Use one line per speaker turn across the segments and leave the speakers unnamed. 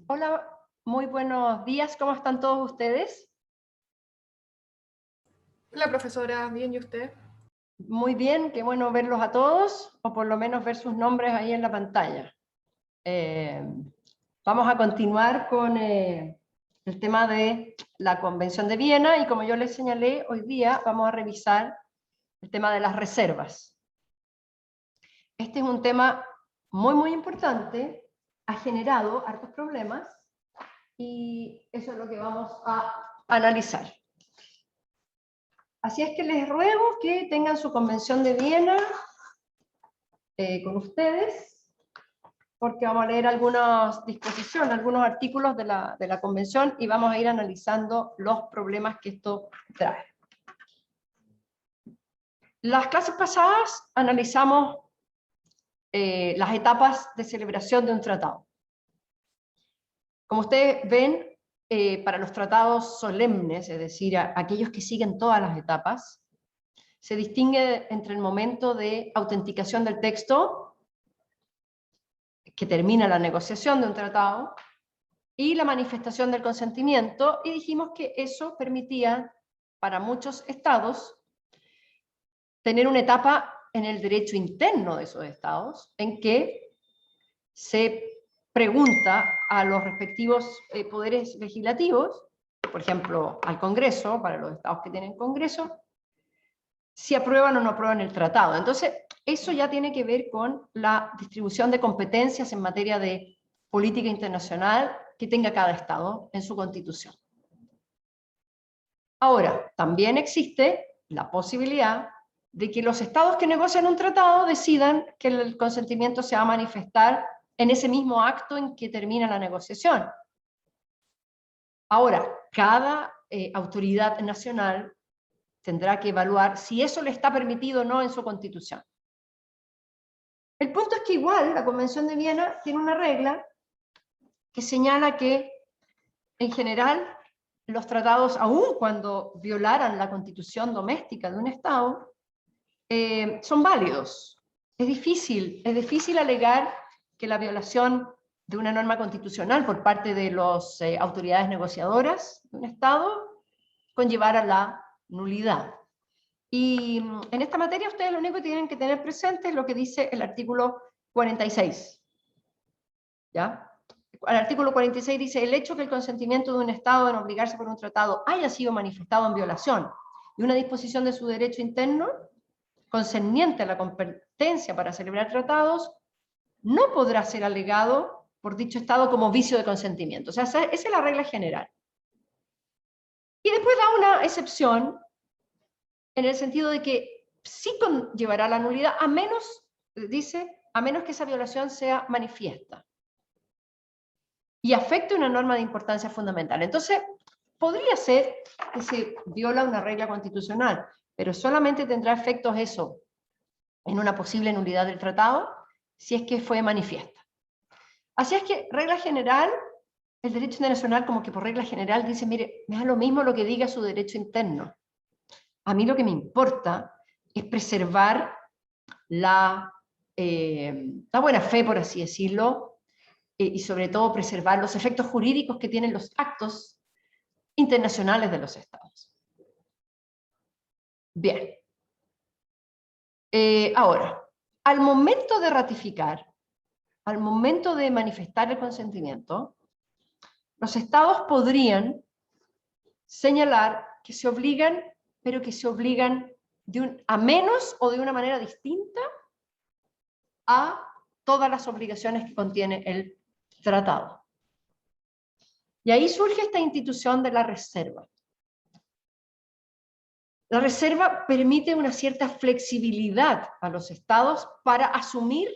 Hola, muy buenos días, ¿cómo están todos ustedes?
Hola profesora, bien, ¿y usted?
Muy bien, qué bueno verlos a todos, o por lo menos ver sus nombres ahí en la pantalla. Eh, Vamos a continuar con el tema de la Convención de Viena y como yo les señalé, hoy día vamos a revisar el tema de las reservas. Este es un tema muy importante, ha generado hartos problemas y eso es lo que vamos a analizar. Así es que les ruego que tengan su Convención de Viena con ustedes, porque vamos a leer algunas disposiciones, algunos artículos de la Convención y vamos a ir analizando los problemas que esto trae. Las clases pasadas analizamos las etapas de celebración de un tratado. Como ustedes ven, para los tratados solemnes, es decir, aquellos que siguen todas las etapas, se distingue entre el momento de autenticación del texto, que termina la negociación de un tratado, y la manifestación del consentimiento, y dijimos que eso permitía para muchos estados tener una etapa en el derecho interno de esos estados, en que se pregunta a los respectivos poderes legislativos, por ejemplo, al Congreso, para los estados que tienen Congreso, si aprueban o no aprueban el tratado. Entonces, eso ya tiene que ver con la distribución de competencias en materia de política internacional que tenga cada Estado en su Constitución. Ahora, también existe la posibilidad de que los Estados que negocian un tratado decidan que el consentimiento se va a manifestar en ese mismo acto en que termina la negociación. Ahora, cada autoridad nacional tendrá que evaluar si eso le está permitido o no en su Constitución. El punto es que igual la Convención de Viena tiene una regla que señala que, en general, los tratados, aun cuando violaran la constitución doméstica de un Estado, son válidos. Es difícil alegar que la violación de una norma constitucional por parte de las autoridades negociadoras de un Estado conllevara la nulidad. Y en esta materia ustedes lo único que tienen que tener presente es lo que dice el artículo 46. ¿Ya? El artículo 46 dice: el hecho que el consentimiento de un Estado en obligarse por un tratado haya sido manifestado en violación de una disposición de su derecho interno concerniente a la competencia para celebrar tratados, no podrá ser alegado por dicho Estado como vicio de consentimiento. O sea, esa es la regla general. Y después da una excepción en el sentido de que sí conllevará la nulidad, a menos, dice, a menos que esa violación sea manifiesta y afecte una norma de importancia fundamental. Entonces, podría ser que se viola una regla constitucional, pero solamente tendrá efectos eso en una posible nulidad del tratado si es que fue manifiesta. Así es que, regla general, el derecho internacional como que por regla general dice: mire, me da lo mismo lo que diga su derecho interno. A mí lo que me importa es preservar la buena fe, por así decirlo, y sobre todo preservar los efectos jurídicos que tienen los actos internacionales de los Estados. Bien. Ahora, al momento de ratificar, al momento de manifestar el consentimiento, los Estados podrían señalar que se obligan, pero que se obligan a menos o de una manera distinta a todas las obligaciones que contiene el tratado. Y ahí surge esta institución de la reserva. La reserva permite una cierta flexibilidad a los Estados para asumir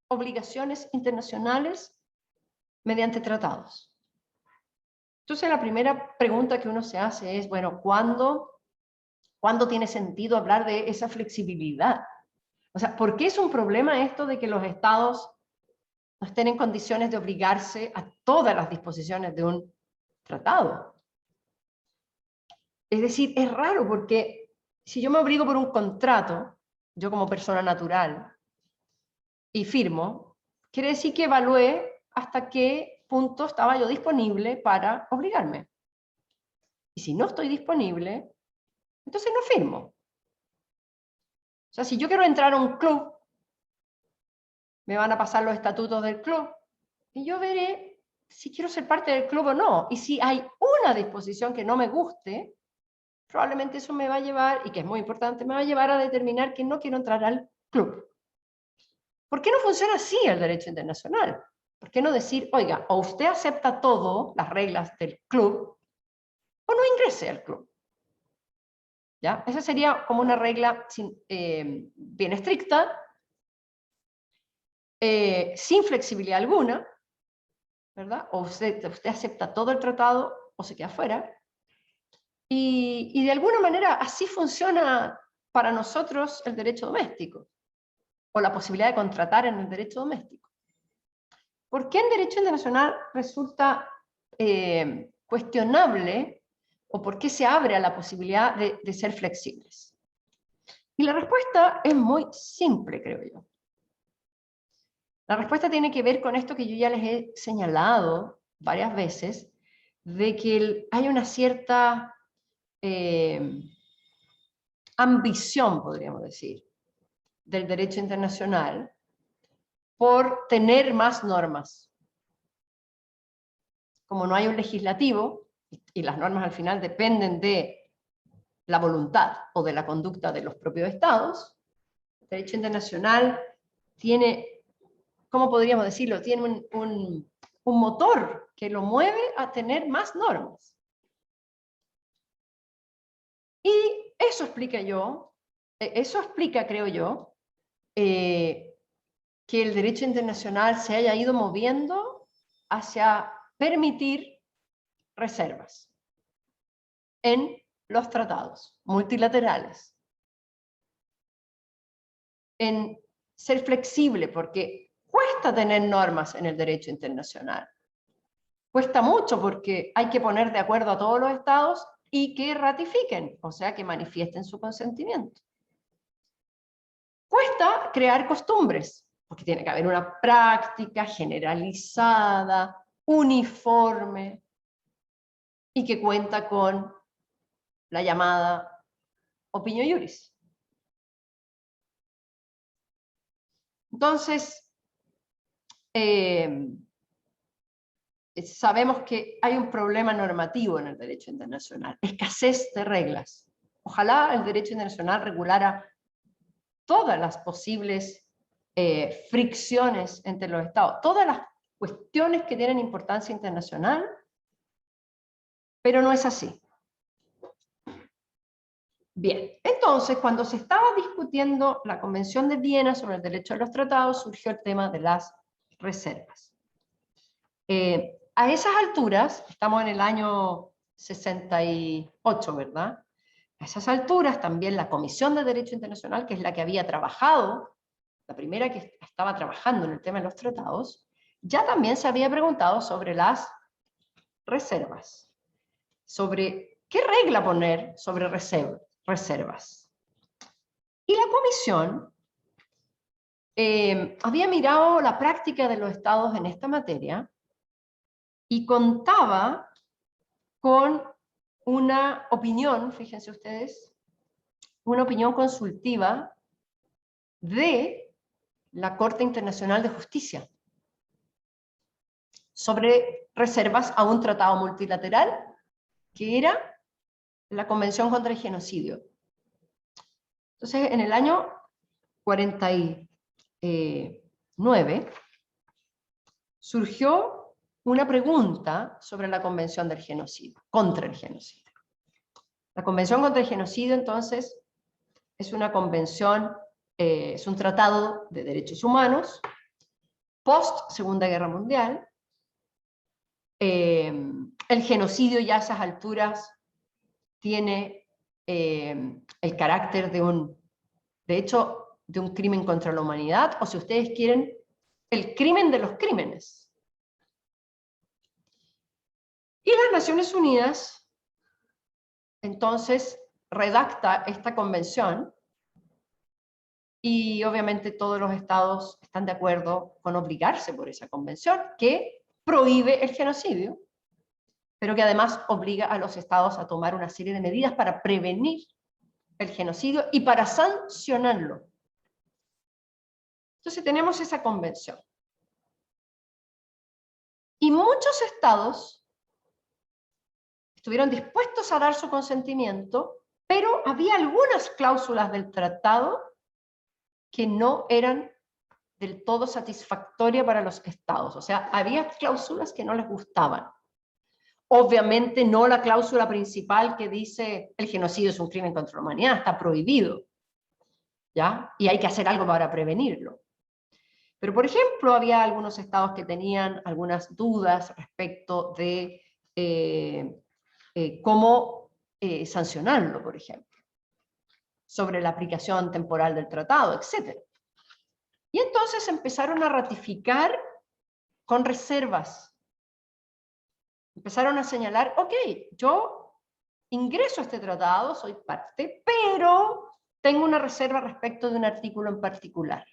obligaciones internacionales mediante tratados. Entonces la primera pregunta que uno se hace es, bueno, ¿cuándo tiene sentido hablar de esa flexibilidad? O sea, ¿por qué es un problema esto de que los Estados no estén en condiciones de obligarse a todas las disposiciones de un tratado? Es decir, es raro porque si yo me obligo por un contrato, yo como persona natural, y firmo, quiere decir que evalué hasta qué punto estaba yo disponible para obligarme. Y si no estoy disponible, entonces no firmo. O sea, si yo quiero entrar a un club, me van a pasar los estatutos del club, y yo veré si quiero ser parte del club o no. Y si hay una disposición que no me guste, probablemente eso me va a llevar, y que es muy importante, me va a llevar a determinar que no quiero entrar al club. ¿Por qué no funciona así el derecho internacional? ¿Por qué no decir, oiga, o usted acepta todo, las reglas del club, o no ingrese al club? ¿Ya? Esa sería como una regla bien estricta, sin flexibilidad alguna, ¿verdad? O usted acepta todo el tratado o se queda fuera. Y de alguna manera así funciona para nosotros el derecho doméstico, o la posibilidad de contratar en el derecho doméstico. ¿Por qué en derecho internacional resulta cuestionable, o por qué se abre a la posibilidad de ser flexibles? Y la respuesta es muy simple, creo yo. La respuesta tiene que ver con esto que yo ya les he señalado varias veces, de que hay una cierta ambición, podríamos decir, del derecho internacional por tener más normas. Como no hay un legislativo, y las normas al final dependen de la voluntad o de la conducta de los propios estados, el derecho internacional tiene, ¿cómo podríamos decirlo? Tiene un motor que lo mueve a tener más normas. Y eso explica, creo yo, que el derecho internacional se haya ido moviendo hacia permitir reservas en los tratados multilaterales, en ser flexible, porque cuesta tener normas en el derecho internacional. Cuesta mucho porque hay que poner de acuerdo a todos los estados y que ratifiquen, o sea, que manifiesten su consentimiento. Cuesta crear costumbres, porque tiene que haber una práctica generalizada, uniforme, y que cuenta con la llamada opinio iuris. Entonces, sabemos que hay un problema normativo en el derecho internacional, escasez de reglas. Ojalá el derecho internacional regulara todas las posibles fricciones entre los estados, todas las cuestiones que tienen importancia internacional, pero no es así. Bien, entonces cuando se estaba discutiendo la Convención de Viena sobre el derecho de los tratados, surgió el tema de las reservas. A esas alturas, estamos en el año 68, ¿verdad? A esas alturas también la Comisión de Derecho Internacional, que es la que había trabajado, la primera que estaba trabajando en el tema de los tratados, ya también se había preguntado sobre las reservas, sobre qué regla poner sobre reservas. Y la Comisión había mirado la práctica de los estados en esta materia y contaba con una opinión, fíjense ustedes, una opinión consultiva de la Corte Internacional de Justicia sobre reservas a un tratado multilateral que era la Convención contra el Genocidio. Entonces, en el año 49 surgió una pregunta sobre la Convención del Genocidio, contra el genocidio. La Convención contra el Genocidio, entonces, es una convención, es un tratado de derechos humanos, post Segunda Guerra Mundial. El genocidio ya a esas alturas tiene el carácter de hecho, de un crimen contra la humanidad, o si ustedes quieren, el crimen de los crímenes. Y las Naciones Unidas, entonces, redacta esta convención, y obviamente todos los estados están de acuerdo con obligarse por esa convención, que prohíbe el genocidio, pero que además obliga a los estados a tomar una serie de medidas para prevenir el genocidio y para sancionarlo. Entonces tenemos esa convención. Y muchos estados estuvieron dispuestos a dar su consentimiento, pero había algunas cláusulas del tratado que no eran del todo satisfactorias para los estados. O sea, había cláusulas que no les gustaban. Obviamente no la cláusula principal que dice el genocidio es un crimen contra la humanidad, está prohibido, ¿ya? Y hay que hacer algo para prevenirlo. Pero, por ejemplo, había algunos estados que tenían algunas dudas respecto de cómo sancionarlo, por ejemplo, sobre la aplicación temporal del tratado, etc. Y entonces empezaron a ratificar con reservas. Empezaron a señalar, ok, yo ingreso a este tratado, soy parte, pero tengo una reserva respecto de un artículo en particular.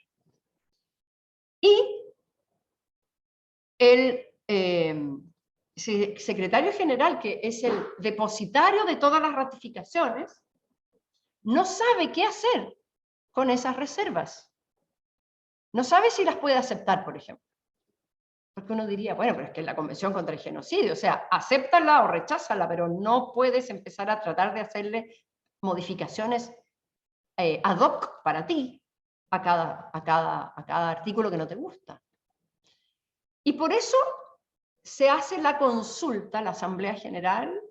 Y el secretario general, que es el depositario de todas las ratificaciones, no sabe qué hacer con esas reservas. No sabe si las puede aceptar, por ejemplo. Porque uno diría, bueno, pero es que es la Convención contra el Genocidio, o sea, acéptala o recházala, pero no puedes empezar a tratar de hacerle modificaciones ad hoc para ti a cada artículo que no te gusta. Y por eso se hace la consulta, la Asamblea General,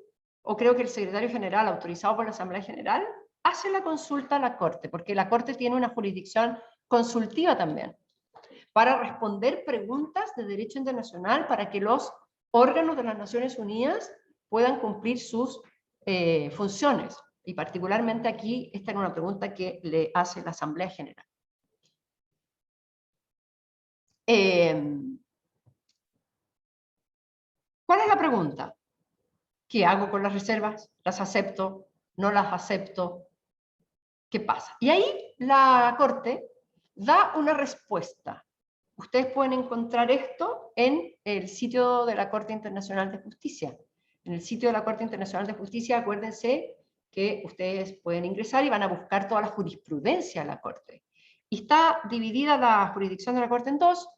o creo que el secretario general, autorizado por la Asamblea General, hace la consulta a la Corte, porque la Corte tiene una jurisdicción consultiva también, para responder preguntas de derecho internacional, para que los órganos de las Naciones Unidas puedan cumplir sus funciones. Y particularmente aquí, esta es una pregunta que le hace la Asamblea General. ¿Cuál es la pregunta? ¿Qué hago con las reservas? ¿Las acepto? ¿No las acepto? ¿Qué pasa? Y ahí la Corte da una respuesta. Ustedes pueden encontrar esto en el sitio de la Corte Internacional de Justicia. En el sitio de la Corte Internacional de Justicia, acuérdense que ustedes pueden ingresar y van a buscar toda la jurisprudencia de la Corte. Y está dividida la jurisdicción de la Corte en dos: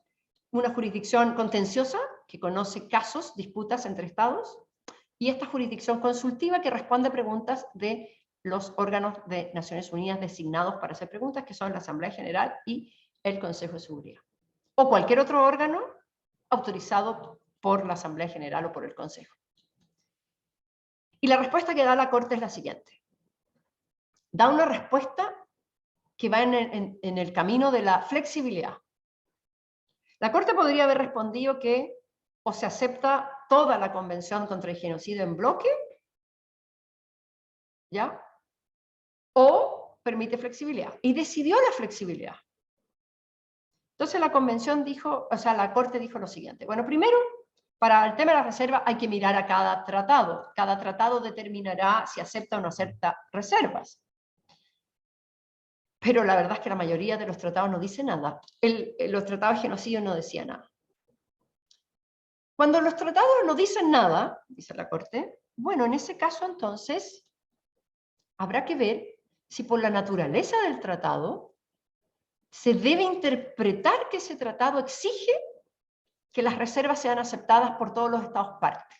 una jurisdicción contenciosa, que conoce casos, disputas entre estados, y esta jurisdicción consultiva, que responde a preguntas de los órganos de Naciones Unidas designados para hacer preguntas, que son la Asamblea General y el Consejo de Seguridad. O cualquier otro órgano autorizado por la Asamblea General o por el Consejo. Y la respuesta que da la Corte es la siguiente. Da una respuesta que va en el camino de la flexibilidad. La Corte podría haber respondido que o se acepta toda la Convención contra el Genocidio en bloque, ¿ya? O permite flexibilidad. Y decidió la flexibilidad. Entonces la Convención dijo, o sea, la Corte dijo lo siguiente. Bueno, primero, para el tema de la reserva hay que mirar a cada tratado. Cada tratado determinará si acepta o no acepta reservas. Pero la verdad es que la mayoría de los tratados no dice nada. Los tratados de genocidio no decían nada. Cuando los tratados no dicen nada, dice la Corte, bueno, en ese caso entonces habrá que ver si por la naturaleza del tratado se debe interpretar que ese tratado exige que las reservas sean aceptadas por todos los estados partes.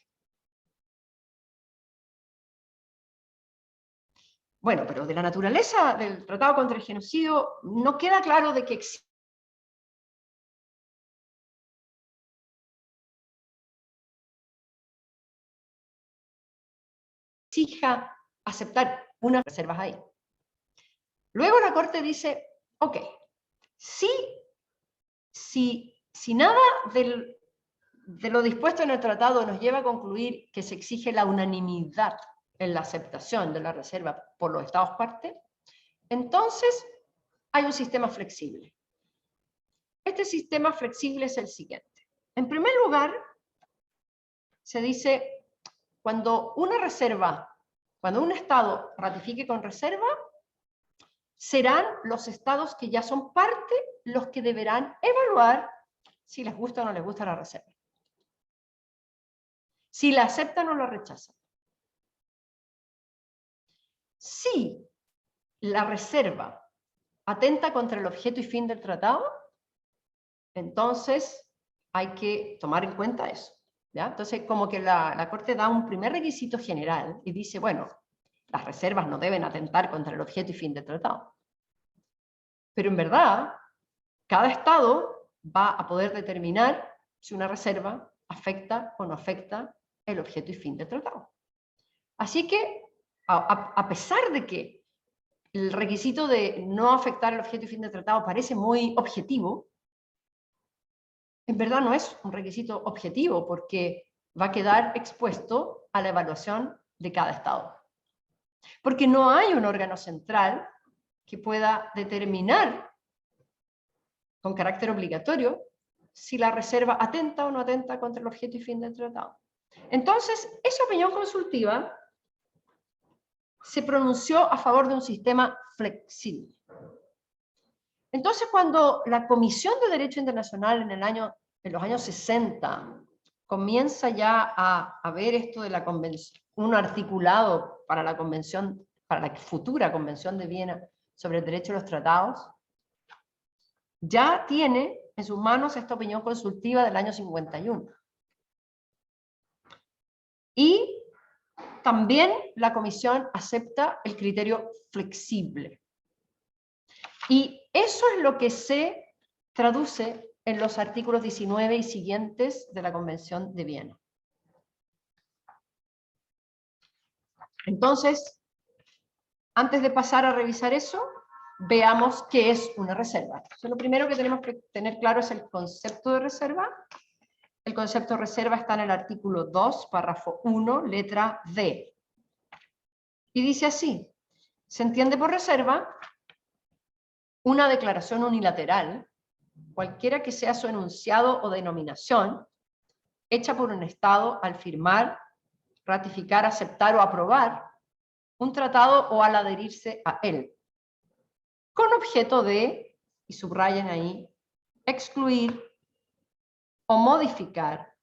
Bueno, pero de la naturaleza del Tratado contra el Genocidio no queda claro de que exija aceptar unas reservas ahí. Luego la Corte dice, ok, si nada de lo dispuesto en el tratado nos lleva a concluir que se exige la unanimidad en la aceptación de la reserva por los estados partes, entonces hay un sistema flexible. Este sistema flexible es el siguiente. En primer lugar, se dice, cuando un estado ratifique con reserva, serán los estados que ya son parte los que deberán evaluar si les gusta o no les gusta la reserva. si la aceptan o la rechazan. Si la reserva atenta contra el objeto y fin del tratado, entonces hay que tomar en cuenta eso, ¿ya? Entonces, como que la Corte da un primer requisito general y dice, bueno, las reservas no deben atentar contra el objeto y fin del tratado. Pero en verdad, cada Estado va a poder determinar si una reserva afecta o no afecta el objeto y fin del tratado. Así que, a pesar de que el requisito de no afectar el objeto y fin del tratado parece muy objetivo, en verdad no es un requisito objetivo porque va a quedar expuesto a la evaluación de cada Estado. Porque no hay un órgano central que pueda determinar con carácter obligatorio si la reserva atenta o no atenta contra el objeto y fin del tratado. Entonces, esa opinión consultiva se pronunció a favor de un sistema flexible. Entonces, cuando la Comisión de Derecho Internacional en los años 60 comienza ya a ver esto de la convención, un articulado para la convención, para la futura Convención de Viena sobre el derecho de los tratados, ya tiene en sus manos esta opinión consultiva del año 51. Y también la Comisión acepta el criterio flexible. Y eso es lo que se traduce en los artículos 19 y siguientes de la Convención de Viena. Entonces, antes de pasar a revisar eso, veamos qué es una reserva. Entonces, lo primero que tenemos que tener claro es el concepto de reserva. El concepto de reserva está en el artículo 2, párrafo 1, letra D. Y dice así: se entiende por reserva una declaración unilateral, cualquiera que sea su enunciado o denominación, hecha por un Estado al firmar, ratificar, aceptar o aprobar un tratado o al adherirse a él, con objeto de, y subrayen ahí, excluir o modificar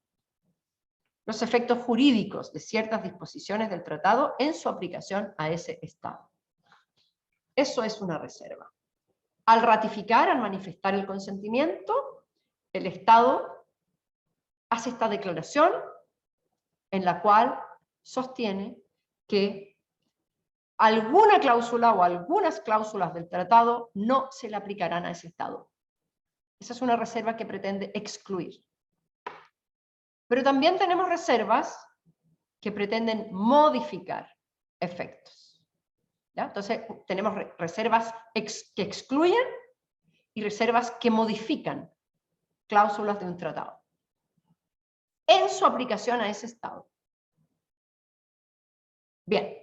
los efectos jurídicos de ciertas disposiciones del tratado en su aplicación a ese Estado. Eso es una reserva. Al ratificar, al manifestar el consentimiento, el Estado hace esta declaración en la cual sostiene que alguna cláusula o algunas cláusulas del tratado no se le aplicarán a ese Estado. Esa es una reserva que pretende excluir. Pero también tenemos reservas que pretenden modificar efectos. ¿Ya? Entonces tenemos reservas que excluyen y reservas que modifican cláusulas de un tratado en su aplicación a ese Estado. Bien.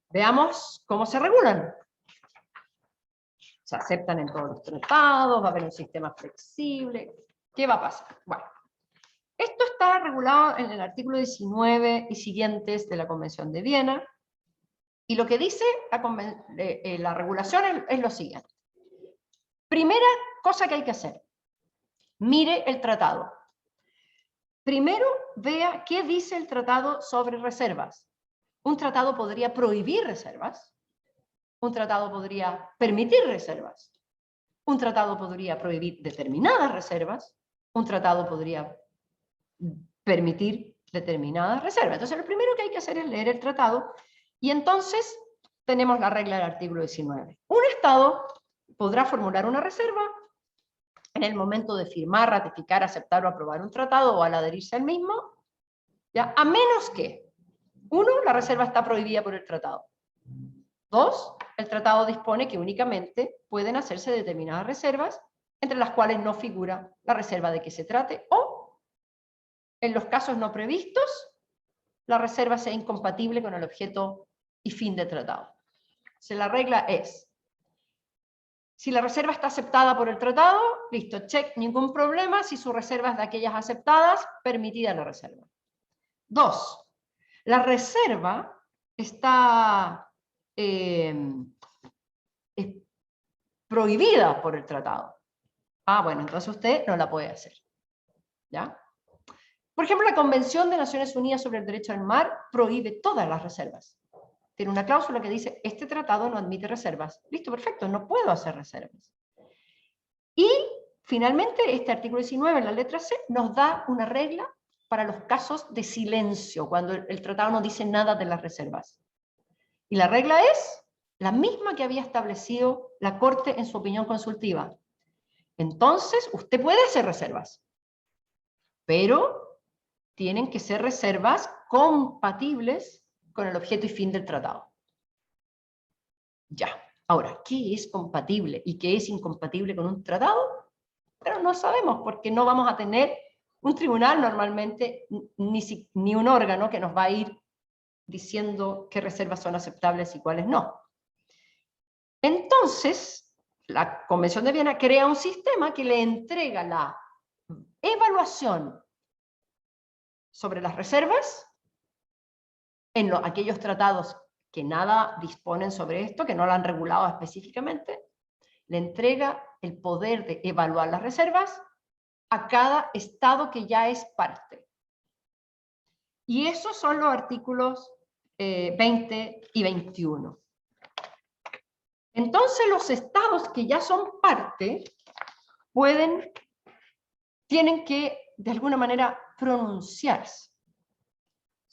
Veamos cómo se regulan. Se aceptan en todos los tratados, va a haber un sistema flexible. ¿Qué va a pasar? Bueno, esto está regulado en el artículo 19 y siguientes de la Convención de Viena, y lo que dice la regulación es lo siguiente. Primera cosa que hay que hacer: mire el tratado. Primero, vea qué dice el tratado sobre reservas. Un tratado podría prohibir reservas. Un tratado podría permitir reservas. Un tratado podría prohibir determinadas reservas. Un tratado podría permitir determinadas reservas. Entonces, lo primero que hay que hacer es leer el tratado, y entonces tenemos la regla del artículo 19. Un Estado podrá formular una reserva en el momento de firmar, ratificar, aceptar o aprobar un tratado o al adherirse al mismo, ¿ya? A menos que, 1, la reserva está prohibida por el tratado. 2, el tratado dispone que únicamente pueden hacerse determinadas reservas, entre las cuales no figura la reserva de que se trate, o, en los casos no previstos, la reserva sea incompatible con el objeto y fin del tratado. Entonces, la regla es: si la reserva está aceptada por el tratado, listo, check, ningún problema. Si su reserva es de aquellas aceptadas, permitida la reserva. 2, la reserva está prohibida por el tratado. Ah, bueno, entonces usted no la puede hacer. ¿Ya? Por ejemplo, la Convención de Naciones Unidas sobre el Derecho al Mar prohíbe todas las reservas. Tiene una cláusula que dice, este tratado no admite reservas. Listo, perfecto, no puedo hacer reservas. Y finalmente, este artículo 19, en la letra C, nos da una regla para los casos de silencio, cuando el tratado no dice nada de las reservas. Y la regla es la misma que había establecido la Corte en su opinión consultiva. Entonces, usted puede hacer reservas, pero tienen que ser reservas compatibles con el objeto y fin del tratado. Ya. Ahora, ¿qué es compatible y qué es incompatible con un tratado? Pero no sabemos, porque no vamos a tener un tribunal normalmente, ni un órgano que nos va a ir diciendo qué reservas son aceptables y cuáles no. Entonces, la Convención de Viena crea un sistema que le entrega la evaluación sobre las reservas en aquellos tratados que nada disponen sobre esto, que no lo han regulado específicamente, le entrega el poder de evaluar las reservas a cada Estado que ya es parte. Y esos son los artículos 20 y 21. Entonces los Estados que ya son parte tienen que, de alguna manera, pronunciarse.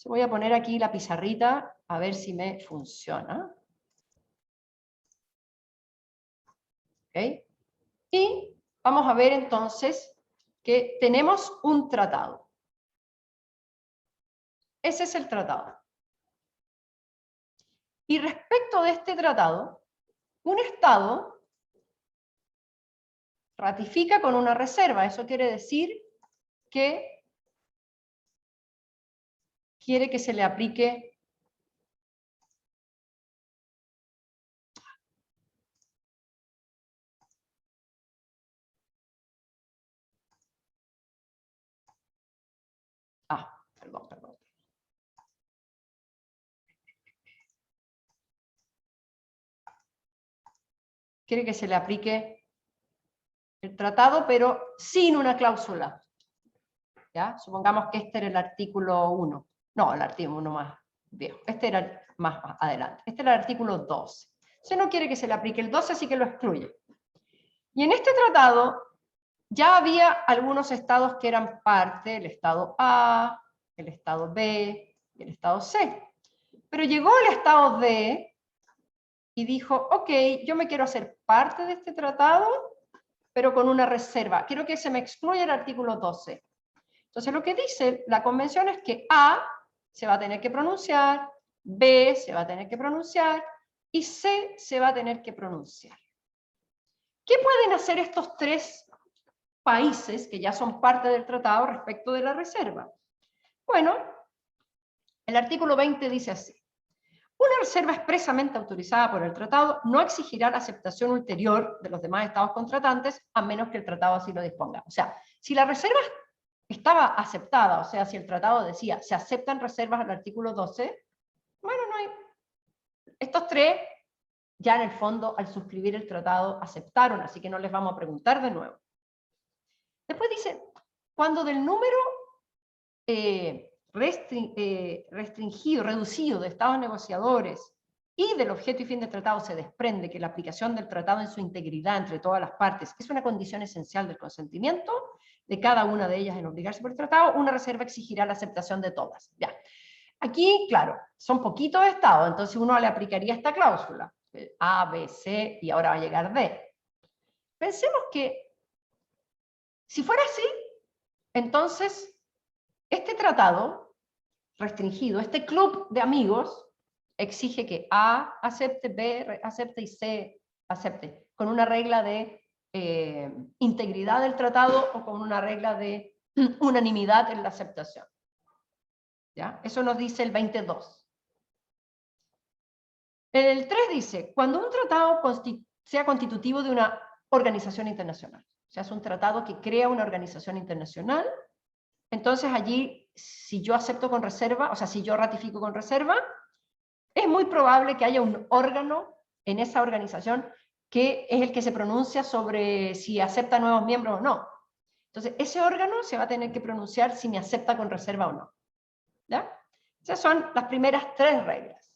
Voy a poner aquí la pizarrita, a ver si me funciona. ¿Okay? Y vamos a ver entonces que tenemos un tratado. Ese es el tratado. Y respecto de este tratado, un Estado ratifica con una reserva. Eso quiere decir que quiere que se le aplique perdón. Quiere que se le aplique el tratado, pero sin una cláusula. ¿Ya? Supongamos que este era el artículo 1. No, el artículo 1 más viejo. Este era más adelante. Este era el artículo 12. Se no quiere que se le aplique el 12, así que lo excluye. Y en este tratado ya había algunos estados que eran parte, el estado A, el estado B y el estado C. Pero llegó el estado D y dijo, ok, yo me quiero hacer parte de este tratado, pero con una reserva. Quiero que se me excluya el artículo 12. Entonces lo que dice la convención es que A se va a tener que pronunciar, B se va a tener que pronunciar y C se va a tener que pronunciar. ¿Qué pueden hacer estos tres países que ya son parte del tratado respecto de la reserva? Bueno, el artículo 20 dice así. Una reserva expresamente autorizada por el tratado no exigirá la aceptación ulterior de los demás estados contratantes a menos que el tratado así lo disponga. O sea, si la reserva estaba aceptada, o sea, si el tratado decía se aceptan reservas al artículo 12, bueno, no hay. Estos tres ya en el fondo al suscribir el tratado aceptaron, así que no les vamos a preguntar de nuevo. Después dice, cuando del número reducido de estados negociadores y del objeto y fin del tratado se desprende que la aplicación del tratado en su integridad entre todas las partes es una condición esencial del consentimiento de cada una de ellas en obligarse por el tratado, una reserva exigirá la aceptación de todas. Ya. Aquí, claro, son poquitos estados, entonces uno le aplicaría esta cláusula, A, B, C, y ahora va a llegar D. Pensemos que, si fuera así, entonces este tratado restringido, este club de amigos, exige que A acepte, B acepte y C acepte, con una regla de integridad del tratado o con una regla de unanimidad en la aceptación. ¿Ya? Eso nos dice el 22. El 3 dice, cuando un tratado sea constitutivo de una organización internacional, o sea, es un tratado que crea una organización internacional, entonces allí, si yo acepto con reserva, o sea, si yo ratifico con reserva, es muy probable que haya un órgano en esa organización que es el que se pronuncia sobre si acepta nuevos miembros o no. Entonces, ese órgano se va a tener que pronunciar si me acepta con reserva o no. ¿Ya? Esas son las primeras 3 reglas.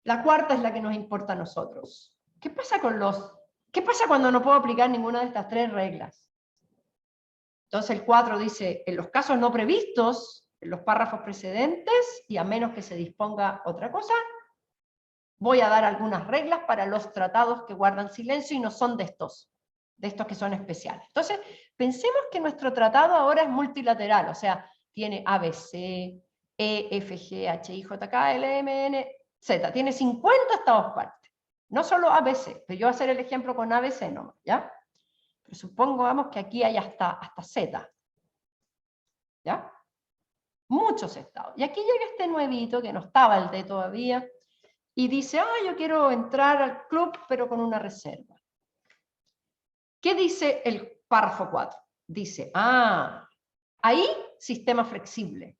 La cuarta es la que nos importa a nosotros. ¿Qué pasa cuando no puedo aplicar ninguna de estas 3 reglas? Entonces el 4 dice, en los casos no previstos, en los párrafos precedentes, y a menos que se disponga otra cosa, voy a dar algunas reglas para los tratados que guardan silencio y no son de estos que son especiales. Entonces, pensemos que nuestro tratado ahora es multilateral, o sea, tiene ABC, E, F, G, H, I, J, K, L, M, N, Z. Tiene 50 estados partes. No solo ABC, pero yo voy a hacer el ejemplo con ABC nomás, ¿ya? Pero supongamos que aquí hay hasta Z. ¿Ya? Muchos estados. Y aquí llega este nuevito, que no estaba el D todavía, y dice, yo quiero entrar al club, pero con una reserva. ¿Qué dice el párrafo 4? Dice, ahí sistema flexible.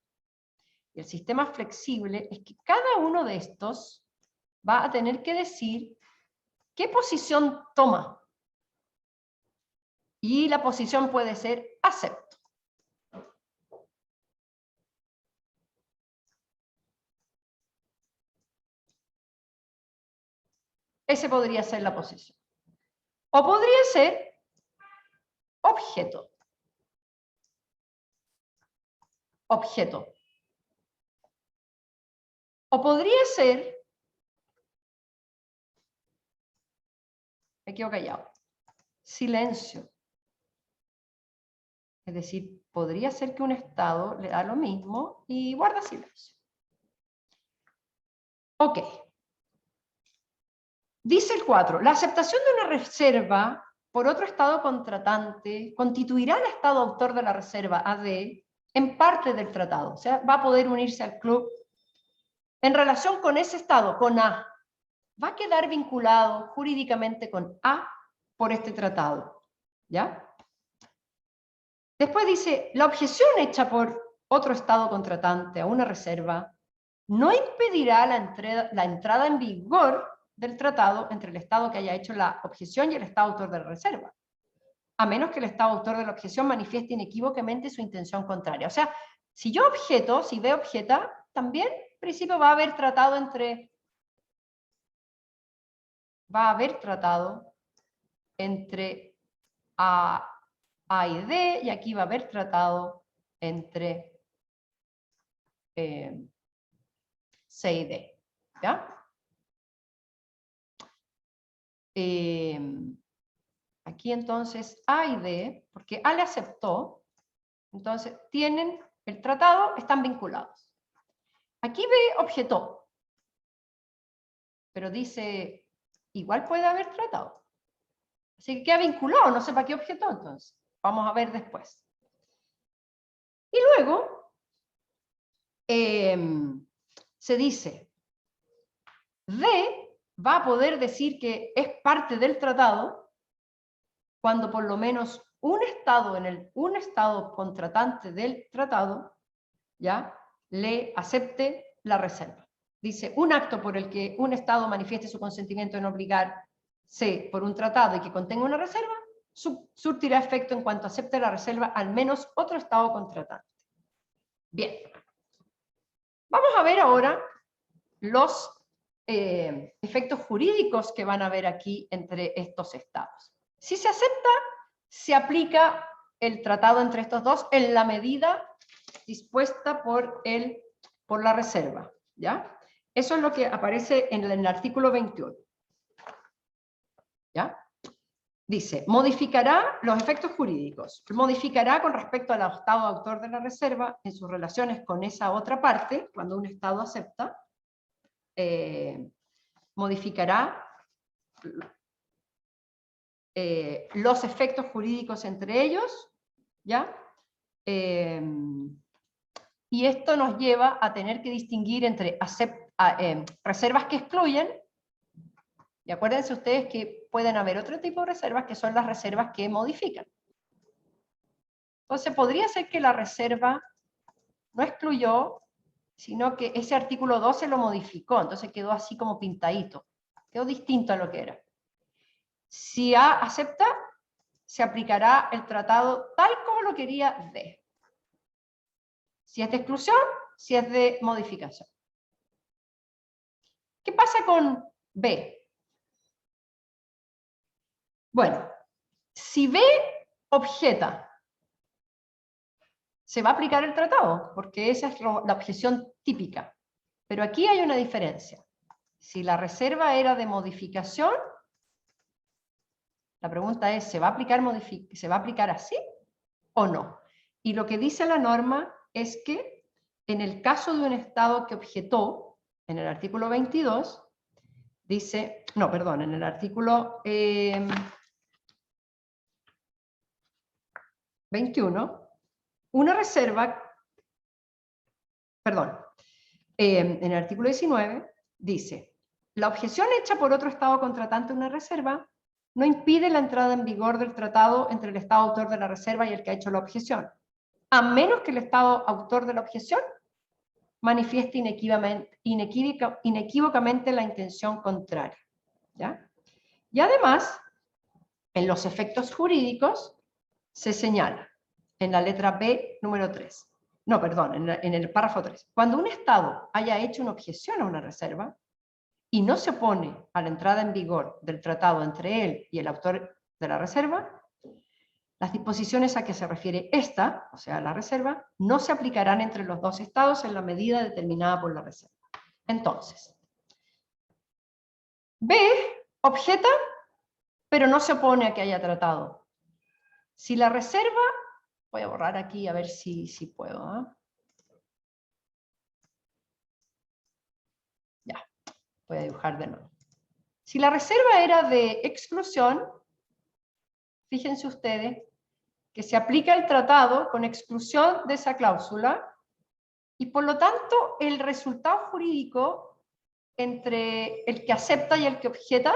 Y el sistema flexible es que cada uno de estos va a tener que decir qué posición toma. Y la posición puede ser acepto. Ese podría ser la posición. O podría ser objeto. Objeto. O podría ser, me quedo callado, silencio. Es decir, podría ser que un estado le da lo mismo y guarda silencio. Ok. Dice el 4, la aceptación de una reserva por otro estado contratante constituirá al estado autor de la reserva AD en parte del tratado. O sea, va a poder unirse al club en relación con ese estado, con A. Va a quedar vinculado jurídicamente con A por este tratado. ¿Ya? Después dice, la objeción hecha por otro estado contratante a una reserva no impedirá la entrada en vigor del tratado entre el estado que haya hecho la objeción y el estado autor de la reserva, a menos que el estado autor de la objeción manifieste inequívocamente su intención contraria. O sea, si yo objeto, si B objeta, también en principio va a haber tratado entre A y D, y aquí va a haber tratado entre C y D. ¿Ya? Aquí entonces A y D, porque A le aceptó, entonces tienen el tratado, están vinculados. Aquí B objetó, pero dice, igual puede haber tratado. Así que queda vinculado, no sé para qué objetó entonces. Vamos a ver después. Y luego se dice, D va a poder decir que es parte del tratado cuando por lo menos un estado contratante del tratado, ¿ya?, le acepte la reserva. Dice, un acto por el que un estado manifieste su consentimiento en obligarse por un tratado y que contenga una reserva, surtirá efecto en cuanto acepte la reserva al menos otro estado contratante. Bien. Vamos a ver ahora los efectos jurídicos que van a haber aquí entre estos estados. Si se acepta, se aplica el tratado entre estos dos en la medida dispuesta por la reserva, ¿ya? Eso es lo que aparece en el artículo 21. ¿Ya? Dice, modificará los efectos jurídicos. Modificará con respecto al estado autor de la reserva en sus relaciones con esa otra parte, cuando un estado acepta, modificará los efectos jurídicos entre ellos, ¿ya? Y esto nos lleva a tener que distinguir entre reservas que excluyen, y acuérdense ustedes que pueden haber otro tipo de reservas que son las reservas que modifican. Entonces podría ser que la reserva no excluyó, sino que ese artículo 12 lo modificó, entonces quedó así como pintadito, quedó distinto a lo que era. Si A acepta, se aplicará el tratado tal como lo quería D. Si es de exclusión, si es de modificación. ¿Qué pasa con B? Bueno, si B objeta, se va a aplicar el tratado, porque esa es la objeción típica. Pero aquí hay una diferencia. Si la reserva era de modificación, la pregunta es, ¿se va a aplicar así o no? Y lo que dice la norma es que en el caso de un Estado que objetó, en el artículo 22, dice, no, perdón, en el artículo 21, una reserva, perdón, en el artículo 19 dice, la objeción hecha por otro Estado contratante a una reserva no impide la entrada en vigor del tratado entre el Estado autor de la reserva y el que ha hecho la objeción, a menos que el Estado autor de la objeción manifieste inequívocamente la intención contraria. ¿Ya? Y además, en los efectos jurídicos, se señala en la letra B, número 3. No, perdón, en el párrafo 3. Cuando un Estado haya hecho una objeción a una reserva y no se opone a la entrada en vigor del tratado entre él y el autor de la reserva, las disposiciones a que se refiere esta, o sea, la reserva, no se aplicarán entre los dos Estados en la medida determinada por la reserva. Entonces, B objeta, pero no se opone a que haya tratado. Si la reserva, voy a borrar aquí a ver si puedo. ¿Eh? Ya, voy a dibujar de nuevo. Si la reserva era de exclusión, fíjense ustedes que se aplica el tratado con exclusión de esa cláusula y por lo tanto el resultado jurídico entre el que acepta y el que objeta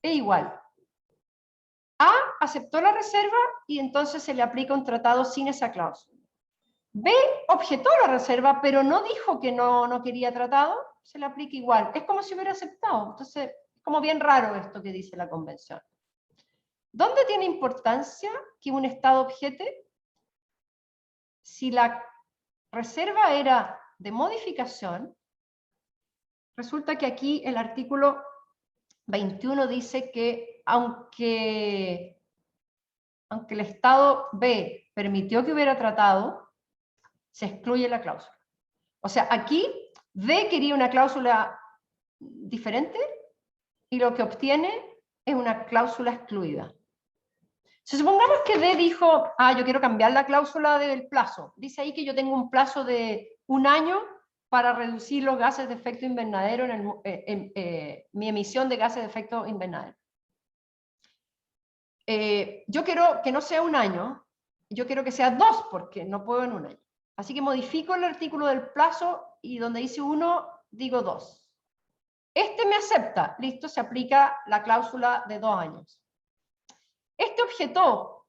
es igual. A aceptó la reserva y entonces se le aplica un tratado sin esa cláusula. B objetó la reserva, pero no dijo que no quería tratado, se le aplica igual. Es como si hubiera aceptado. Entonces, es como bien raro esto que dice la Convención. ¿Dónde tiene importancia que un Estado objete? Si la reserva era de modificación, resulta que aquí el artículo 21 dice que aunque el Estado B permitió que hubiera tratado, se excluye la cláusula. O sea, aquí D quería una cláusula diferente y lo que obtiene es una cláusula excluida. Si supongamos que D dijo, yo quiero cambiar la cláusula del plazo. Dice ahí que yo tengo un plazo de 1 año para reducir los gases de efecto invernadero, mi emisión de gases de efecto invernadero. Yo quiero que no sea 1 año, yo quiero que sea 2, porque no puedo en 1 año. Así que modifico el artículo del plazo y donde dice 1, digo 2. Este me acepta, listo, se aplica la cláusula de 2 años. Este objetó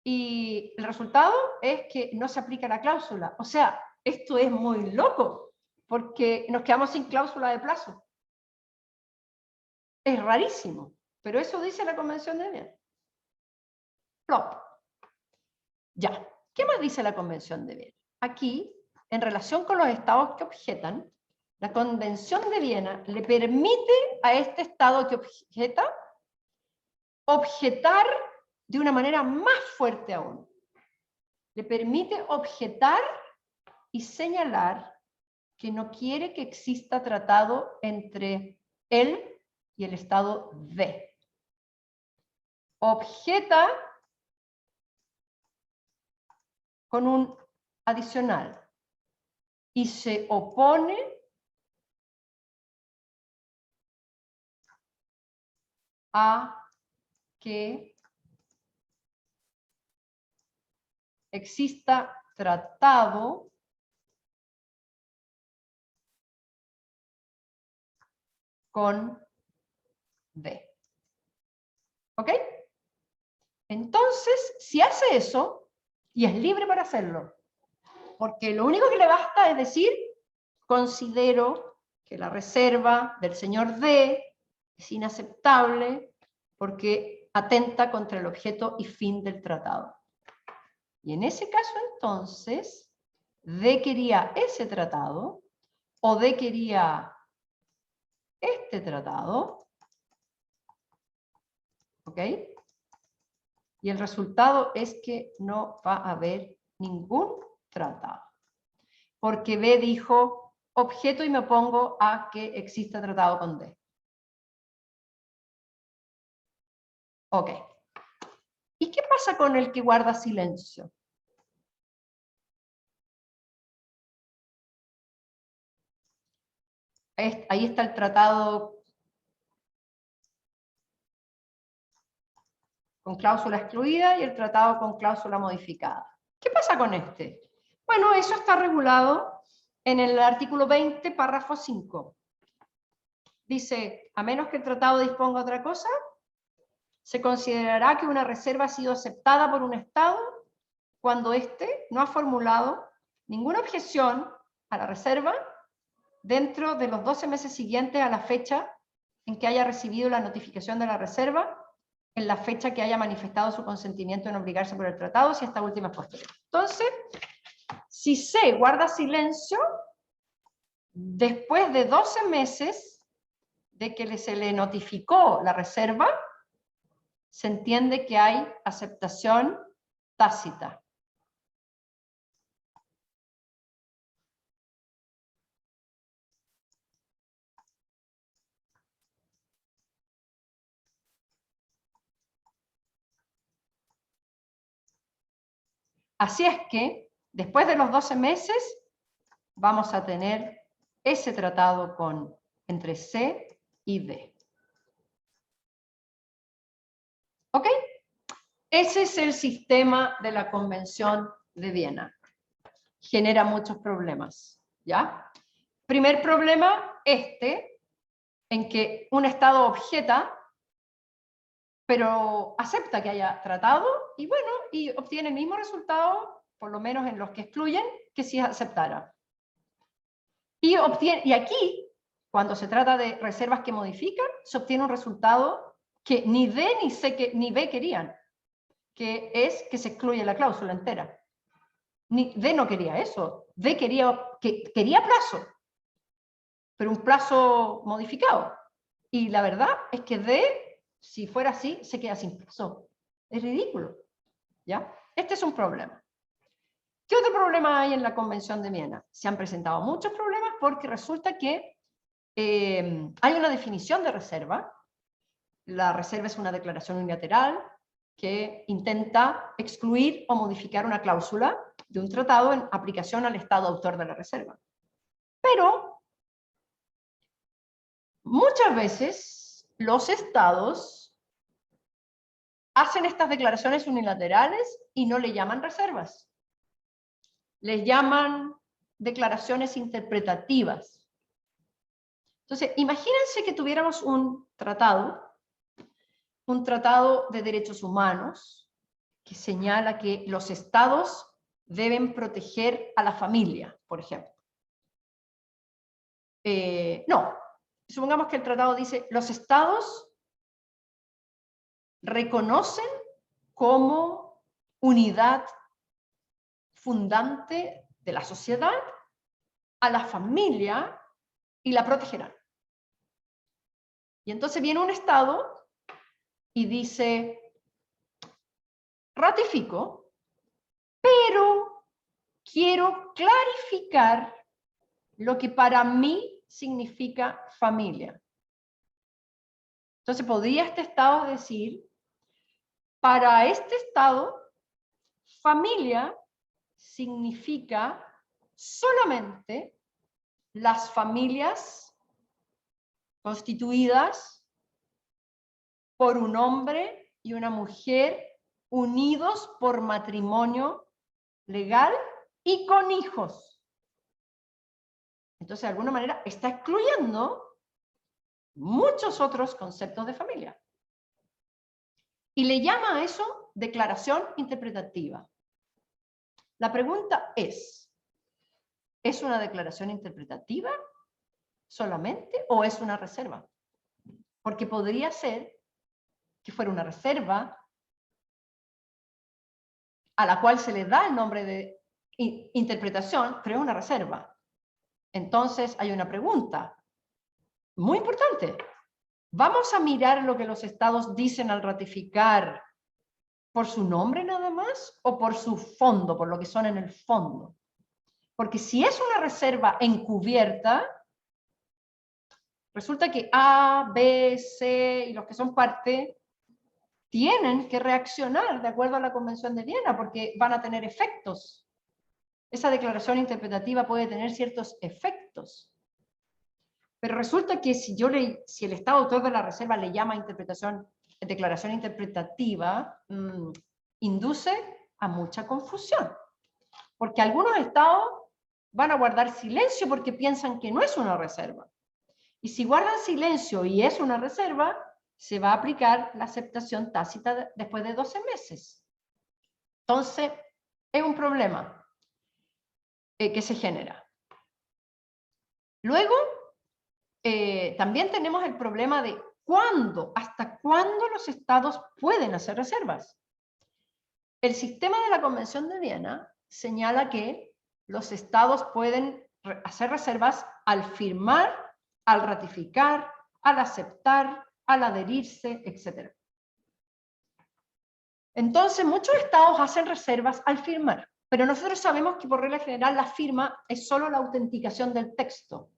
y el resultado es que no se aplica la cláusula. O sea, esto es muy loco, porque nos quedamos sin cláusula de plazo. Es rarísimo, pero eso dice la Convención de Viena. Plop. Ya, ¿qué más dice la Convención de Viena? Aquí, en relación con los estados que objetan, la Convención de Viena le permite a este estado que objeta objetar de una manera más fuerte aún. Le permite objetar y señalar que no quiere que exista tratado entre él y el Estado D. Objeta con un adicional y se opone a que exista tratado con D. ¿Ok? Entonces, si hace eso, y es libre para hacerlo, porque lo único que le basta es decir, considero que la reserva del señor D es inaceptable porque atenta contra el objeto y fin del tratado. Y en ese caso, entonces, D quería ese tratado, o D quería este tratado, ¿ok? Y el resultado es que no va a haber ningún tratado. Porque B dijo objeto y me opongo a que exista tratado con D. Ok. ¿Y qué pasa con el que guarda silencio? Ahí está el tratado con cláusula excluida y el tratado con cláusula modificada. ¿Qué pasa con este? Bueno, eso está regulado en el artículo 20, párrafo 5. Dice, a menos que el tratado disponga otra cosa, se considerará que una reserva ha sido aceptada por un Estado cuando éste no ha formulado ninguna objeción a la reserva dentro de los 12 meses siguientes a la fecha en que haya recibido la notificación de la reserva, en la fecha que haya manifestado su consentimiento en obligarse por el tratado, si esta última es posterior. Entonces, si C guarda silencio, después de 12 meses de que se le notificó la reserva, se entiende que hay aceptación tácita. Así es que, después de los 12 meses, vamos a tener ese tratado entre C y D. ¿Ok? Ese es el sistema de la Convención de Viena. Genera muchos problemas, ¿ya? Primer problema, en que un Estado objeta, pero acepta que haya tratado, y bueno, y obtiene el mismo resultado, por lo menos en los que excluyen, que si aceptara. Y aquí, cuando se trata de reservas que modifican, se obtiene un resultado que ni D ni B querían, que es que se excluye la cláusula entera. D no quería eso, D quería plazo, pero un plazo modificado. Y la verdad es que D, si fuera así, se queda sin plazo. Es ridículo, ¿ya? Este es un problema. ¿Qué otro problema hay en la Convención de Viena? Se han presentado muchos problemas porque resulta que hay una definición de reserva. La reserva es una declaración unilateral que intenta excluir o modificar una cláusula de un tratado en aplicación al Estado autor de la reserva. Pero muchas veces los Estados hacen estas declaraciones unilaterales y no le llaman reservas. Les llaman declaraciones interpretativas. Entonces, imagínense que tuviéramos un tratado de derechos humanos que señala que los Estados deben proteger a la familia, por ejemplo. No, supongamos que el tratado dice, los Estados reconocen como unidad fundante de la sociedad a la familia y la protegerán. Y entonces viene un Estado y dice, ratifico, pero quiero clarificar lo que para mí significa familia. Entonces podría este Estado decir, para este Estado, familia significa solamente las familias constituidas por un hombre y una mujer unidos por matrimonio legal y con hijos. Entonces, de alguna manera, está excluyendo muchos otros conceptos de familia. Y le llama a eso declaración interpretativa. La pregunta ¿es una declaración interpretativa solamente o es una reserva? Porque podría ser que fuera una reserva, a la cual se le da el nombre de interpretación, pero es una reserva. Entonces hay una pregunta muy importante. ¿Vamos a mirar lo que los estados dicen al ratificar por su nombre nada más o por su fondo, por lo que son en el fondo? Porque si es una reserva encubierta, resulta que A, B, C y los que son parte tienen que reaccionar de acuerdo a la Convención de Viena porque van a tener efectos. Esa declaración interpretativa puede tener ciertos efectos. Pero resulta que si el Estado autor de la reserva le llama declaración interpretativa, induce a mucha confusión. Porque algunos estados van a guardar silencio porque piensan que no es una reserva. Y si guardan silencio y es una reserva, se va a aplicar la aceptación tácita después de 12 meses. Entonces, es un problema que se genera. Luego, también tenemos el problema de hasta cuándo los estados pueden hacer reservas. El sistema de la Convención de Viena señala que los estados pueden hacer reservas al firmar, al ratificar, al aceptar, al adherirse, etc. Entonces, muchos estados hacen reservas al firmar, pero nosotros sabemos que por regla general la firma es solo la autenticación del texto.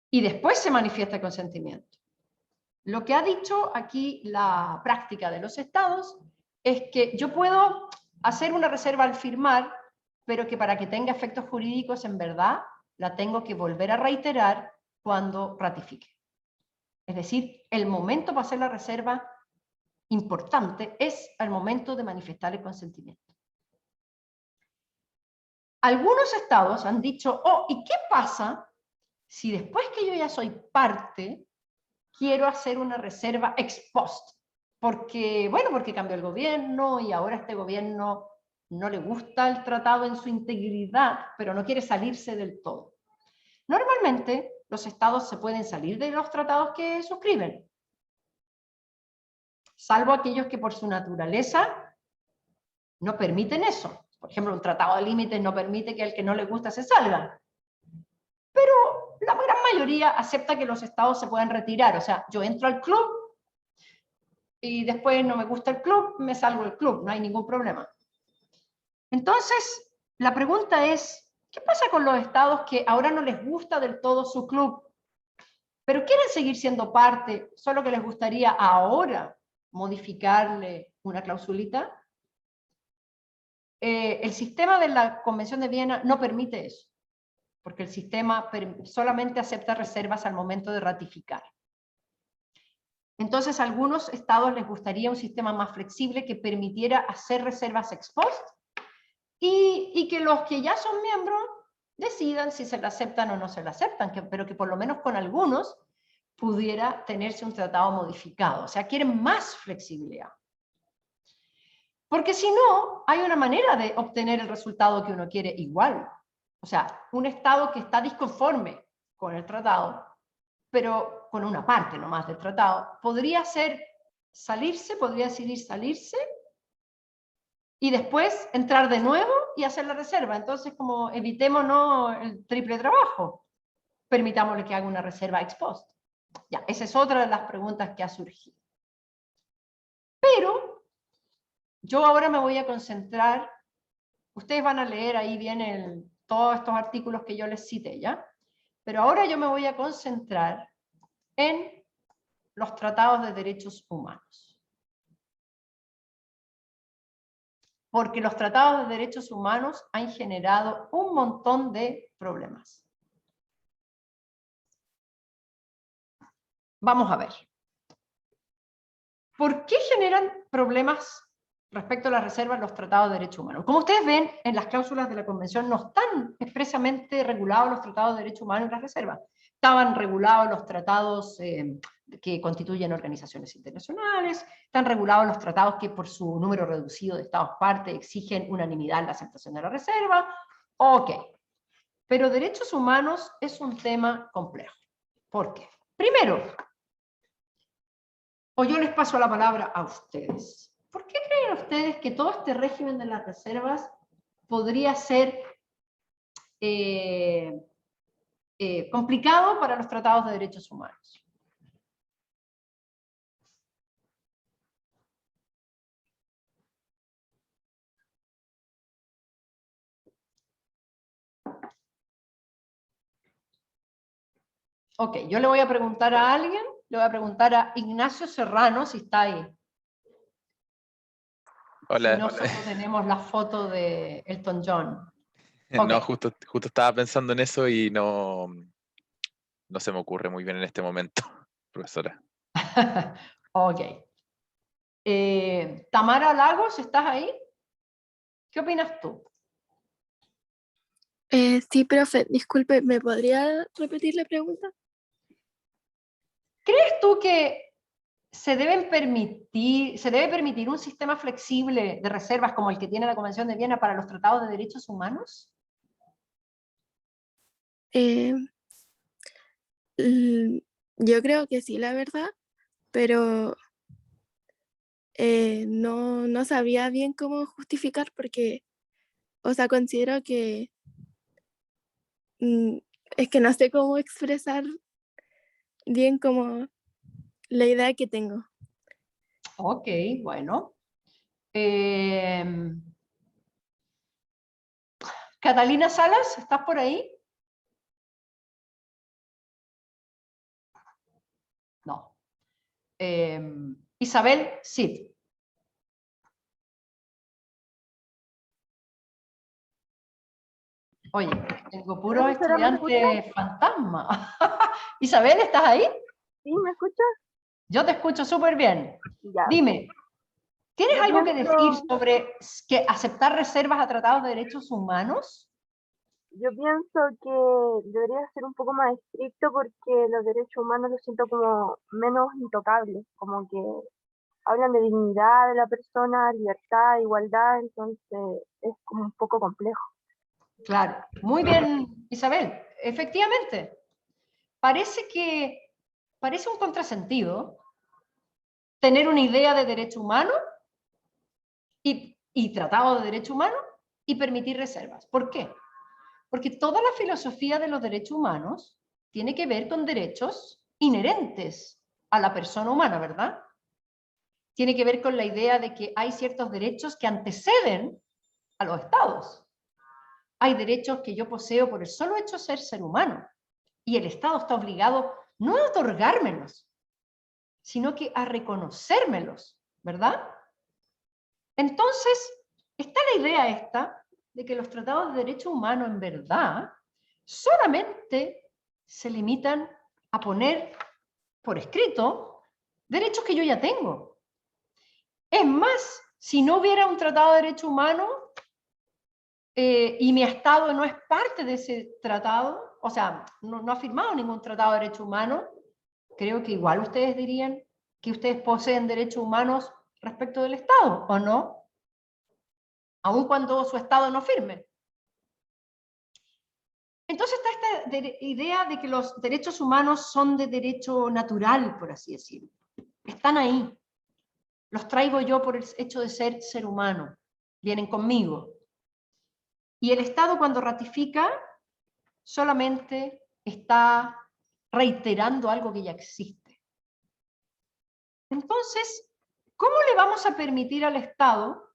Y después se manifiesta el consentimiento. Lo que ha dicho aquí la práctica de los estados es que yo puedo hacer una reserva al firmar, pero que para que tenga efectos jurídicos en verdad la tengo que volver a reiterar cuando ratifique. Es decir, el momento para hacer la reserva importante es el momento de manifestar el consentimiento. Algunos estados han dicho, ¿y qué pasa si después que yo ya soy parte, quiero hacer una reserva ex post? Porque cambió el gobierno y ahora este gobierno no le gusta el tratado en su integridad, pero no quiere salirse del todo. Normalmente, los estados se pueden salir de los tratados que suscriben, salvo aquellos que por su naturaleza no permiten eso. Por ejemplo, un tratado de límites no permite que al que no le gusta se salga. Pero la gran mayoría acepta que los estados se pueden retirar. O sea, yo entro al club y después no me gusta el club, me salgo del club, no hay ningún problema. Entonces, la pregunta es, ¿qué pasa con los estados que ahora no les gusta del todo su club, pero quieren seguir siendo parte, solo que les gustaría ahora modificarle una clausulita? El sistema de la Convención de Viena no permite eso, porque el sistema solamente acepta reservas al momento de ratificar. Entonces, a algunos estados les gustaría un sistema más flexible que permitiera hacer reservas ex post y que los que ya son miembros decidan si se la aceptan o no se la aceptan, pero que por lo menos con algunos pudiera tenerse un tratado modificado. O sea, quieren más flexibilidad. Porque si no, hay una manera de obtener el resultado que uno quiere igual. O sea, un estado que está disconforme con el tratado, pero con una parte nomás del tratado, podría podría decidir salirse y después entrar de nuevo y hacer la reserva. Entonces, como evitémonos el triple trabajo, permitámosle que haga una reserva ex post. Ya, esa es otra de las preguntas que ha surgido. Pero yo ahora me voy a concentrar, ustedes van a leer ahí bien todos estos artículos que yo les cité, ¿ya? Pero ahora yo me voy a concentrar en los tratados de derechos humanos. Porque los tratados de derechos humanos han generado un montón de problemas. Vamos a ver. ¿Por qué generan problemas respecto a las reservas los tratados de derechos humanos? Como ustedes ven, en las cláusulas de la Convención no están expresamente regulados los tratados de derechos humanos y las reservas. Estaban regulados los tratados que constituyen organizaciones internacionales, están regulados los tratados que por su número reducido de estados parte exigen unanimidad en la aceptación de la reserva. Ok. Pero derechos humanos es un tema complejo. ¿Por qué? Primero, O yo les paso la palabra a ustedes. ¿Por qué creen ustedes que todo este régimen de las reservas podría ser complicado para los tratados de derechos humanos? Ok, yo le voy a preguntar a alguien, le voy a preguntar a Ignacio Serrano si está ahí.
Hola.
Si no, solo tenemos la foto de Elton John.
No,
Ok.
justo estaba pensando en eso y no se me ocurre muy bien en este momento, profesora.
Ok. Tamara Lagos, ¿estás ahí? ¿Qué opinas tú?
Sí, profe, disculpe, ¿me podría repetir la pregunta?
¿Crees tú que se debe permitir un sistema flexible de reservas como el que tiene la Convención de Viena para los tratados de derechos humanos?
Eh, yo creo que sí, la verdad, pero no sabía bien cómo justificar porque, o sea, considero que es que no sé cómo expresar bien como la idea que tengo.
Ok, bueno. Catalina Salas, ¿estás por ahí? No. Isabel Cid. Oye, tengo puros estudiantes fantasma. Isabel, ¿estás ahí?
¿Sí? ¿Me escuchas?
Yo te escucho súper bien.
Ya.
Dime, ¿tienes
Yo
algo que
pienso-
decir sobre que aceptar reservas a tratados de derechos humanos?
Yo pienso que debería ser un poco más estricto porque los derechos humanos los siento como menos intocables, como que hablan de dignidad de la persona, libertad, igualdad, entonces es como un poco complejo.
Claro, muy bien, Isabel. Efectivamente, parece un contrasentido tener una idea de derecho humano y tratado de derecho humano y permitir reservas. ¿Por qué? Porque toda la filosofía de los derechos humanos tiene que ver con derechos inherentes a la persona humana, ¿verdad? Tiene que ver con la idea de que hay ciertos derechos que anteceden a los estados. Hay derechos que yo poseo por el solo hecho de ser ser humano. Y el Estado está obligado no a otorgármelos, sino que a reconocérmelos, ¿verdad? Entonces, está la idea esta de que los tratados de derechos humanos en verdad solamente se limitan a poner por escrito derechos que yo ya tengo. Es más, si no hubiera un tratado de derechos humanos y mi Estado no es parte de ese tratado, o sea, no ha firmado ningún tratado de derechos humanos, creo que igual ustedes dirían que ustedes poseen derechos humanos respecto del Estado, ¿o no? Aun cuando su Estado no firme. Entonces está esta idea de que los derechos humanos son de derecho natural, por así decirlo. Están ahí. Los traigo yo por el hecho de ser humano. Vienen conmigo. Y el Estado, cuando ratifica, solamente está reiterando algo que ya existe. Entonces, ¿cómo le vamos a permitir al Estado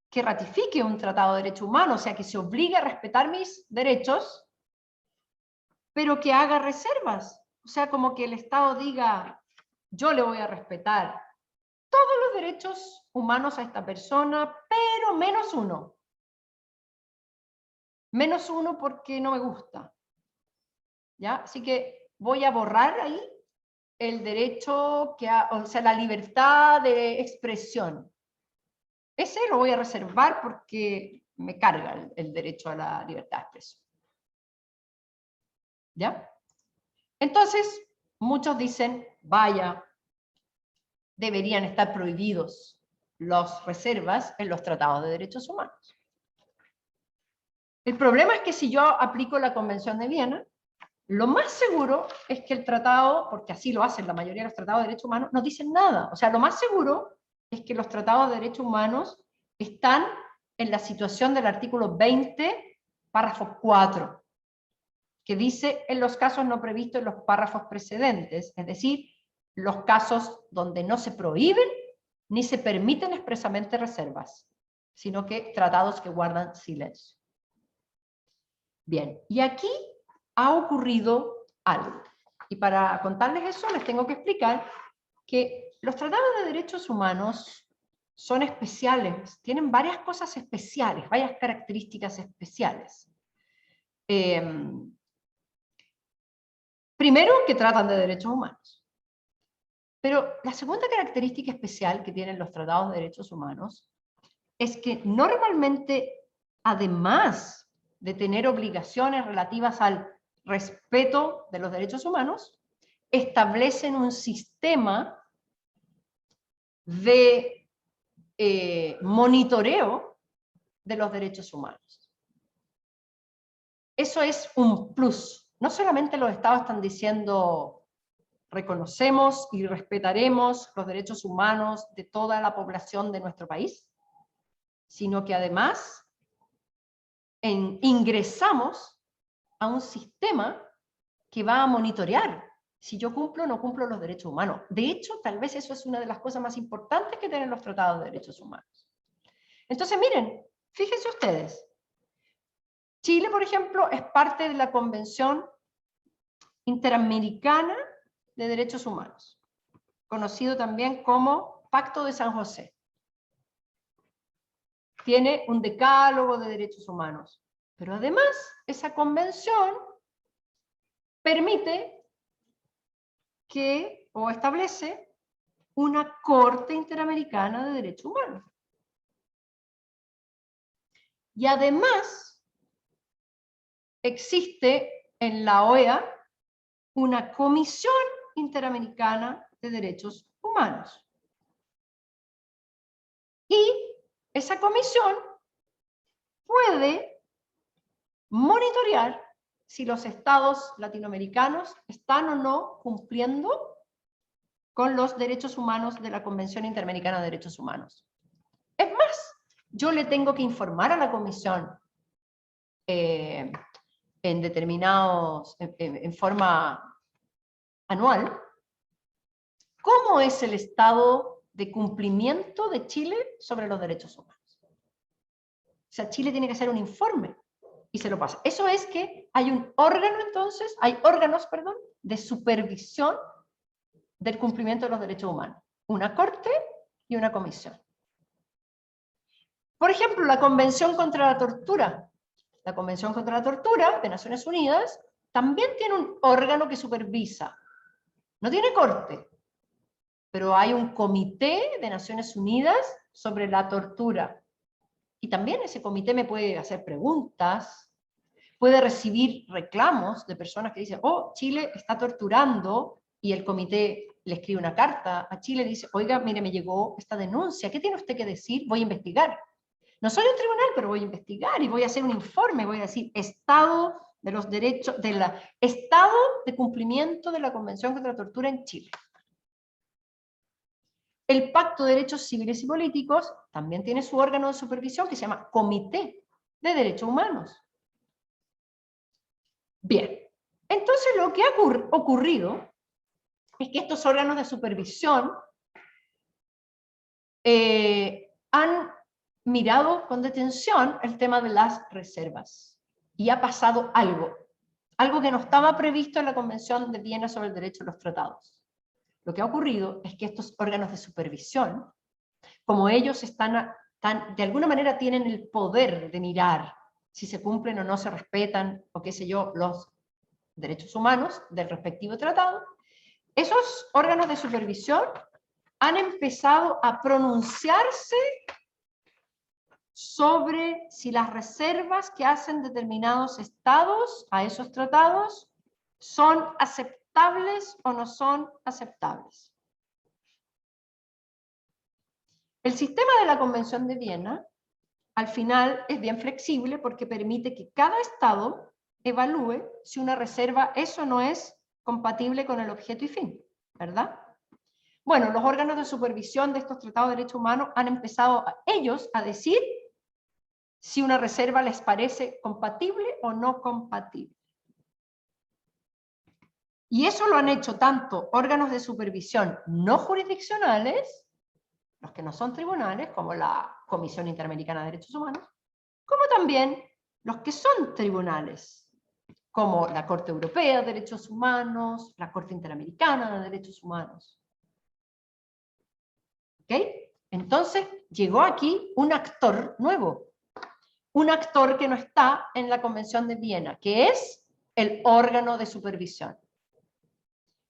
que ratifique un tratado de derechos humanos, o sea, que se obligue a respetar mis derechos, pero que haga reservas? O sea, como que el Estado diga, yo le voy a respetar todos los derechos humanos a esta persona, pero menos uno. Menos uno porque no me gusta. ¿Ya? Así que voy a borrar ahí el derecho, o sea, la libertad de expresión. Ese lo voy a reservar porque me carga el derecho a la libertad de expresión. ¿Ya? Entonces, muchos dicen, vaya, deberían estar prohibidos las reservas en los tratados de derechos humanos. El problema es que si yo aplico la Convención de Viena, lo más seguro es que el tratado, porque así lo hacen la mayoría de los tratados de derechos humanos, no dicen nada. O sea, lo más seguro es que los tratados de derechos humanos están en la situación del artículo 20, párrafo 4, que dice en los casos no previstos en los párrafos precedentes, es decir, los casos donde no se prohíben ni se permiten expresamente reservas, sino que tratados que guardan silencio. Bien, y aquí ha ocurrido algo. Y para contarles eso les tengo que explicar que los tratados de derechos humanos son especiales, tienen varias cosas especiales, varias características especiales. Primero, que tratan de derechos humanos. Pero la segunda característica especial que tienen los tratados de derechos humanos es que normalmente, además de tener obligaciones relativas al respeto de los derechos humanos, establecen un sistema de monitoreo de los derechos humanos. Eso es un plus. No solamente los estados están diciendo reconocemos y respetaremos los derechos humanos de toda la población de nuestro país, sino que además ingresamos a un sistema que va a monitorear si yo cumplo o no cumplo los derechos humanos. De hecho, tal vez eso es una de las cosas más importantes que tienen los tratados de derechos humanos. Entonces, miren, fíjense ustedes, Chile, por ejemplo, es parte de la Convención Interamericana de Derechos Humanos, conocido también como Pacto de San José. Tiene un decálogo de derechos humanos, pero además esa convención permite que, o establece, una Corte Interamericana de Derechos Humanos. Y además existe en la OEA una Comisión Interamericana de Derechos Humanos. Y esa comisión puede monitorear si los estados latinoamericanos están o no cumpliendo con los derechos humanos de la Convención Interamericana de Derechos Humanos. Es más, yo le tengo que informar a la comisión en forma anual, cómo es el estado de cumplimiento de Chile sobre los derechos humanos. O sea, Chile tiene que hacer un informe y se lo pasa. Eso es que hay un órgano entonces, hay órganos, perdón, de supervisión del cumplimiento de los derechos humanos. Una corte y una comisión. Por ejemplo, la Convención contra la Tortura. La Convención contra la Tortura de Naciones Unidas también tiene un órgano que supervisa. No tiene corte, pero hay un comité de Naciones Unidas sobre la tortura. Y también ese comité me puede hacer preguntas, puede recibir reclamos de personas que dicen, oh, Chile está torturando, y el comité le escribe una carta a Chile y dice, oiga, mire, me llegó esta denuncia, ¿qué tiene usted que decir? Voy a investigar. No soy un tribunal, pero voy a investigar y voy a hacer un informe, voy a decir, estado de los derechos, estado de cumplimiento de la Convención contra la Tortura en Chile. El Pacto de Derechos Civiles y Políticos también tiene su órgano de supervisión que se llama Comité de Derechos Humanos. Bien, entonces lo que ha ocurrido es que estos órganos de supervisión han mirado con detención el tema de las reservas. Y ha pasado algo que no estaba previsto en la Convención de Viena sobre el Derecho a los Tratados. Lo que ha ocurrido es que estos órganos de supervisión, como ellos de alguna manera tienen el poder de mirar si se cumplen o no se respetan, o qué sé yo, los derechos humanos del respectivo tratado, esos órganos de supervisión han empezado a pronunciarse sobre si las reservas que hacen determinados estados a esos tratados son aceptables o no son aceptables. El sistema de la Convención de Viena, al final, es bien flexible porque permite que cada estado evalúe si una reserva es o no es compatible con el objeto y fin, ¿verdad? Bueno, los órganos de supervisión de estos tratados de derechos humanos han empezado ellos a decir si una reserva les parece compatible o no compatible. Y eso lo han hecho tanto órganos de supervisión no jurisdiccionales, los que no son tribunales, como la Comisión Interamericana de Derechos Humanos, como también los que son tribunales, como la Corte Europea de Derechos Humanos, la Corte Interamericana de Derechos Humanos. ¿Ok? Entonces, llegó aquí un actor nuevo, un actor que no está en la Convención de Viena, que es el órgano de supervisión.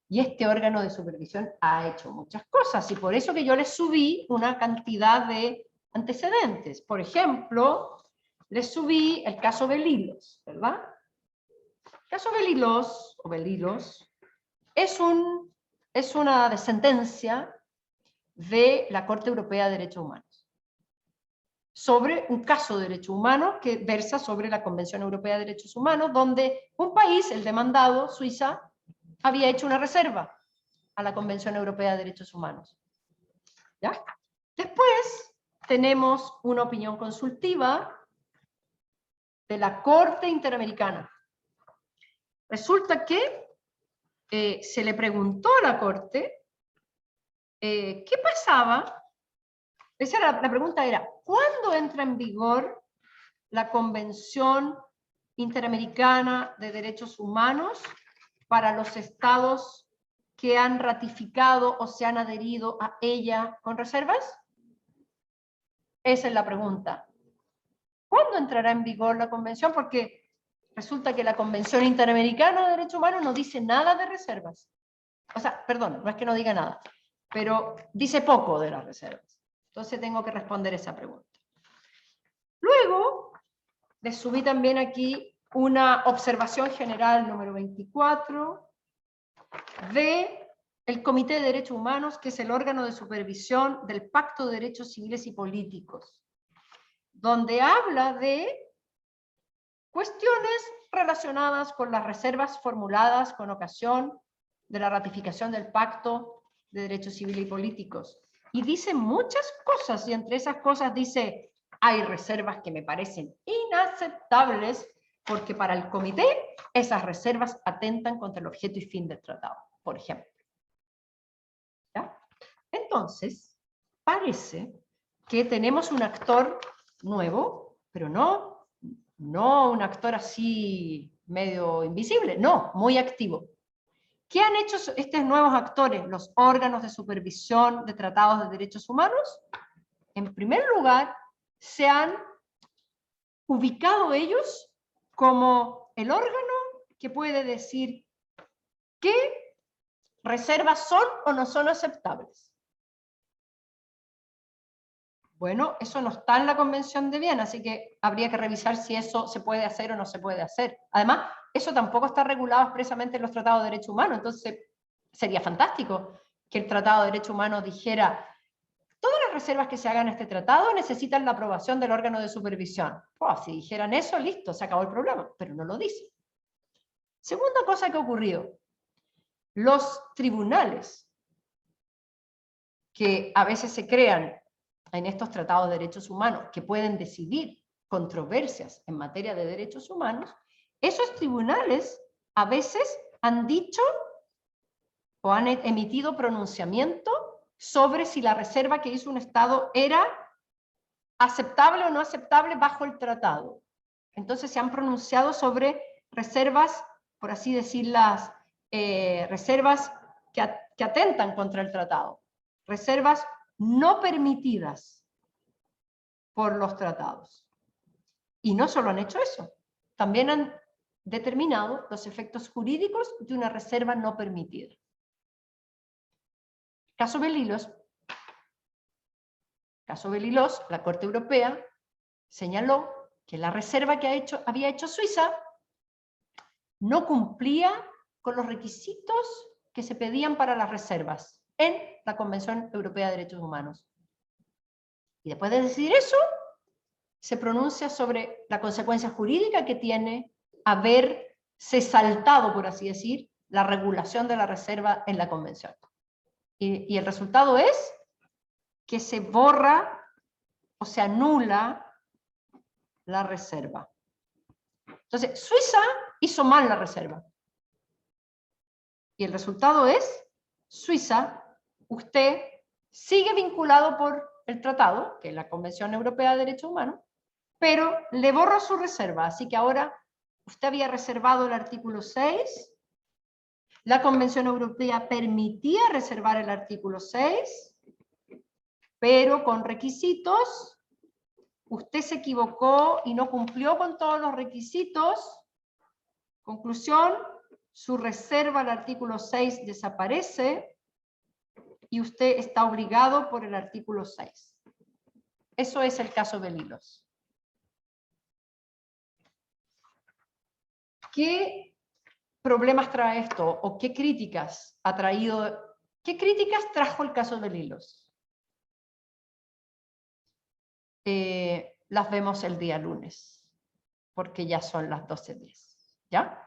Y este órgano de supervisión ha hecho muchas cosas, y por eso que yo les subí una cantidad de antecedentes. Por ejemplo, les subí el caso Belilos, ¿verdad? El caso Belilos, o Belilos, es una sentencia de la Corte Europea de Derechos Humanos sobre un caso de derechos humanos que versa sobre la Convención Europea de Derechos Humanos, donde un país, el demandado, Suiza, había hecho una reserva a la Convención Europea de Derechos Humanos. ¿Ya? Después tenemos una opinión consultiva de la Corte Interamericana. Resulta que se le preguntó a la Corte qué pasaba. La pregunta era, ¿cuándo entra en vigor la Convención Interamericana de Derechos Humanos para los estados que han ratificado o se han adherido a ella con reservas? Esa es la pregunta. ¿Cuándo entrará en vigor la convención? Porque resulta que la Convención Interamericana de Derechos Humanos no dice nada de reservas. O sea, perdón, no es que no diga nada, pero dice poco de las reservas. Entonces tengo que responder esa pregunta. Luego, les subí también aquí una observación general número 24 del Comité de Derechos Humanos, que es el órgano de supervisión del Pacto de Derechos Civiles y Políticos, donde habla de cuestiones relacionadas con las reservas formuladas con ocasión de la ratificación del Pacto de Derechos Civiles y Políticos. Y dice muchas cosas, y entre esas cosas dice, hay reservas que me parecen inaceptables, porque para el comité esas reservas atentan contra el objeto y fin del tratado, por ejemplo. ¿Ya? Entonces, parece que tenemos un actor nuevo, pero no un actor así medio invisible, no, muy activo. ¿Qué han hecho estos nuevos actores, los órganos de supervisión de tratados de derechos humanos? En primer lugar, se han ubicado ellos como el órgano que puede decir qué reservas son o no son aceptables. Bueno, eso no está en la Convención de Viena, así que habría que revisar si eso se puede hacer o no se puede hacer. Además, eso tampoco está regulado expresamente en los tratados de derechos humanos, entonces sería fantástico que el Tratado de Derechos Humanos dijera todas las reservas que se hagan en este tratado necesitan la aprobación del órgano de supervisión. Oh, si dijeran eso, listo, se acabó el problema, pero no lo dice. Segunda cosa que ha ocurrido, los tribunales que a veces se crean en estos tratados de derechos humanos que pueden decidir controversias en materia de derechos humanos, esos tribunales a veces han dicho o han emitido pronunciamiento sobre si la reserva que hizo un Estado era aceptable o no aceptable bajo el tratado. Entonces se han pronunciado sobre reservas, por así decirlas, reservas que atentan contra el tratado, reservas no permitidas por los tratados. Y no solo han hecho eso, también han determinado los efectos jurídicos de una reserva no permitida. Caso Belilos, la Corte Europea señaló que la reserva que había hecho Suiza no cumplía con los requisitos que se pedían para las reservas en la Convención Europea de Derechos Humanos. Y después de decidir eso, se pronuncia sobre la consecuencia jurídica que tiene haber saltado, por así decir, la regulación de la reserva en la Convención. Y el resultado es que se borra o se anula la reserva. Entonces, Suiza hizo mal la reserva. Y el resultado es, Suiza, usted sigue vinculado por el tratado, que es la Convención Europea de Derechos Humanos, pero le borra su reserva. Así que ahora usted había reservado el artículo 6, la Convención Europea permitía reservar el artículo 6, pero con requisitos, usted se equivocó y no cumplió con todos los requisitos. Conclusión, su reserva al artículo 6 desaparece y usted está obligado por el artículo 6. Eso es el caso Belilos. ¿Qué problemas trae esto? ¿O qué críticas ha traído? ¿Qué críticas trajo el caso Belilos? Las vemos el día lunes, porque ya son las 12:10. ¿Ya?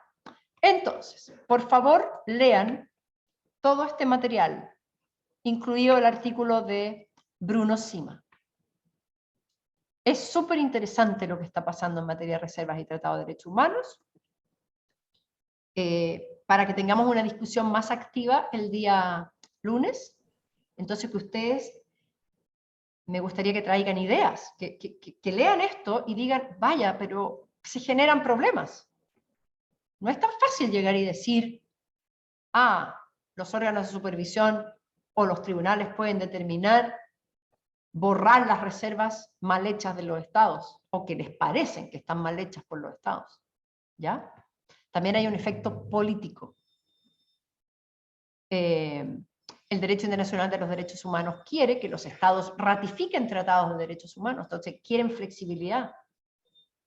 Entonces, por favor, lean todo este material, incluido el artículo de Bruno Sima. Es súper interesante lo que está pasando en materia de reservas y tratado de derechos humanos, para que tengamos una discusión más activa el día lunes. Entonces, que ustedes, me gustaría que traigan ideas, que lean esto y digan, vaya, pero se generan problemas. No es tan fácil llegar y decir, los órganos de supervisión o los tribunales pueden determinar borrar las reservas mal hechas de los estados, o que les parecen que están mal hechas por los estados. ¿Ya? También hay un efecto político. El derecho internacional de los derechos humanos quiere que los estados ratifiquen tratados de derechos humanos, entonces quieren flexibilidad.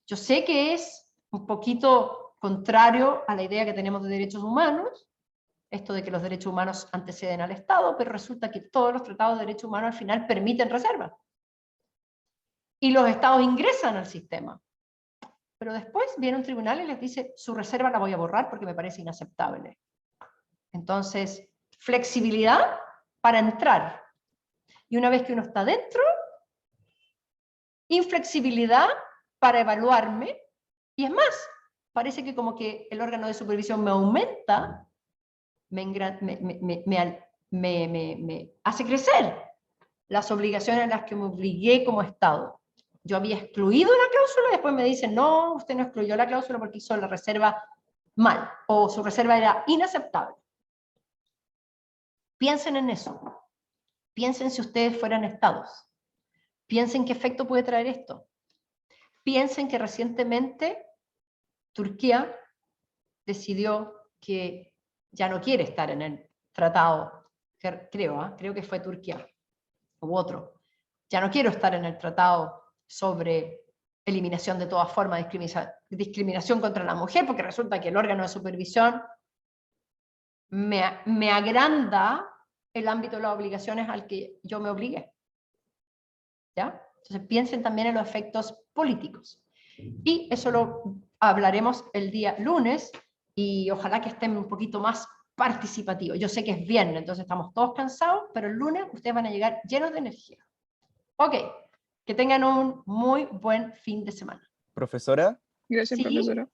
Yo sé que es un poquito contrario a la idea que tenemos de derechos humanos, esto de que los derechos humanos anteceden al Estado, pero resulta que todos los tratados de derechos humanos al final permiten reservas. Y los estados ingresan al sistema. Pero después viene un tribunal y les dice, su reserva la voy a borrar porque me parece inaceptable. Entonces, flexibilidad para entrar. Y una vez que uno está dentro, inflexibilidad para evaluarme. Y es más, parece que como que el órgano de supervisión me aumenta, me hace crecer las obligaciones a las que me obligué como Estado. Yo había excluido una cláusula y después me dicen, no, usted no excluyó la cláusula porque hizo la reserva mal, o su reserva era inaceptable. Piensen en eso. Piensen si ustedes fueran estados. Piensen qué efecto puede traer esto. Piensen que recientemente Turquía decidió que ya no quiere estar en el tratado, creo que fue Turquía, u otro. Ya no quiero estar en el tratado sobre eliminación de toda forma de discriminación contra la mujer, porque resulta que el órgano de supervisión me agranda el ámbito de las obligaciones al que yo me obligué. ¿Ya? Entonces piensen también en los efectos políticos. Y eso lo hablaremos el día lunes, y ojalá que estén un poquito más participativos. Yo sé que es viernes, entonces estamos todos cansados, pero el lunes ustedes van a llegar llenos de energía. Ok, que tengan un muy buen fin de semana.
Profesora,
Gracias,
Sí.
profesora.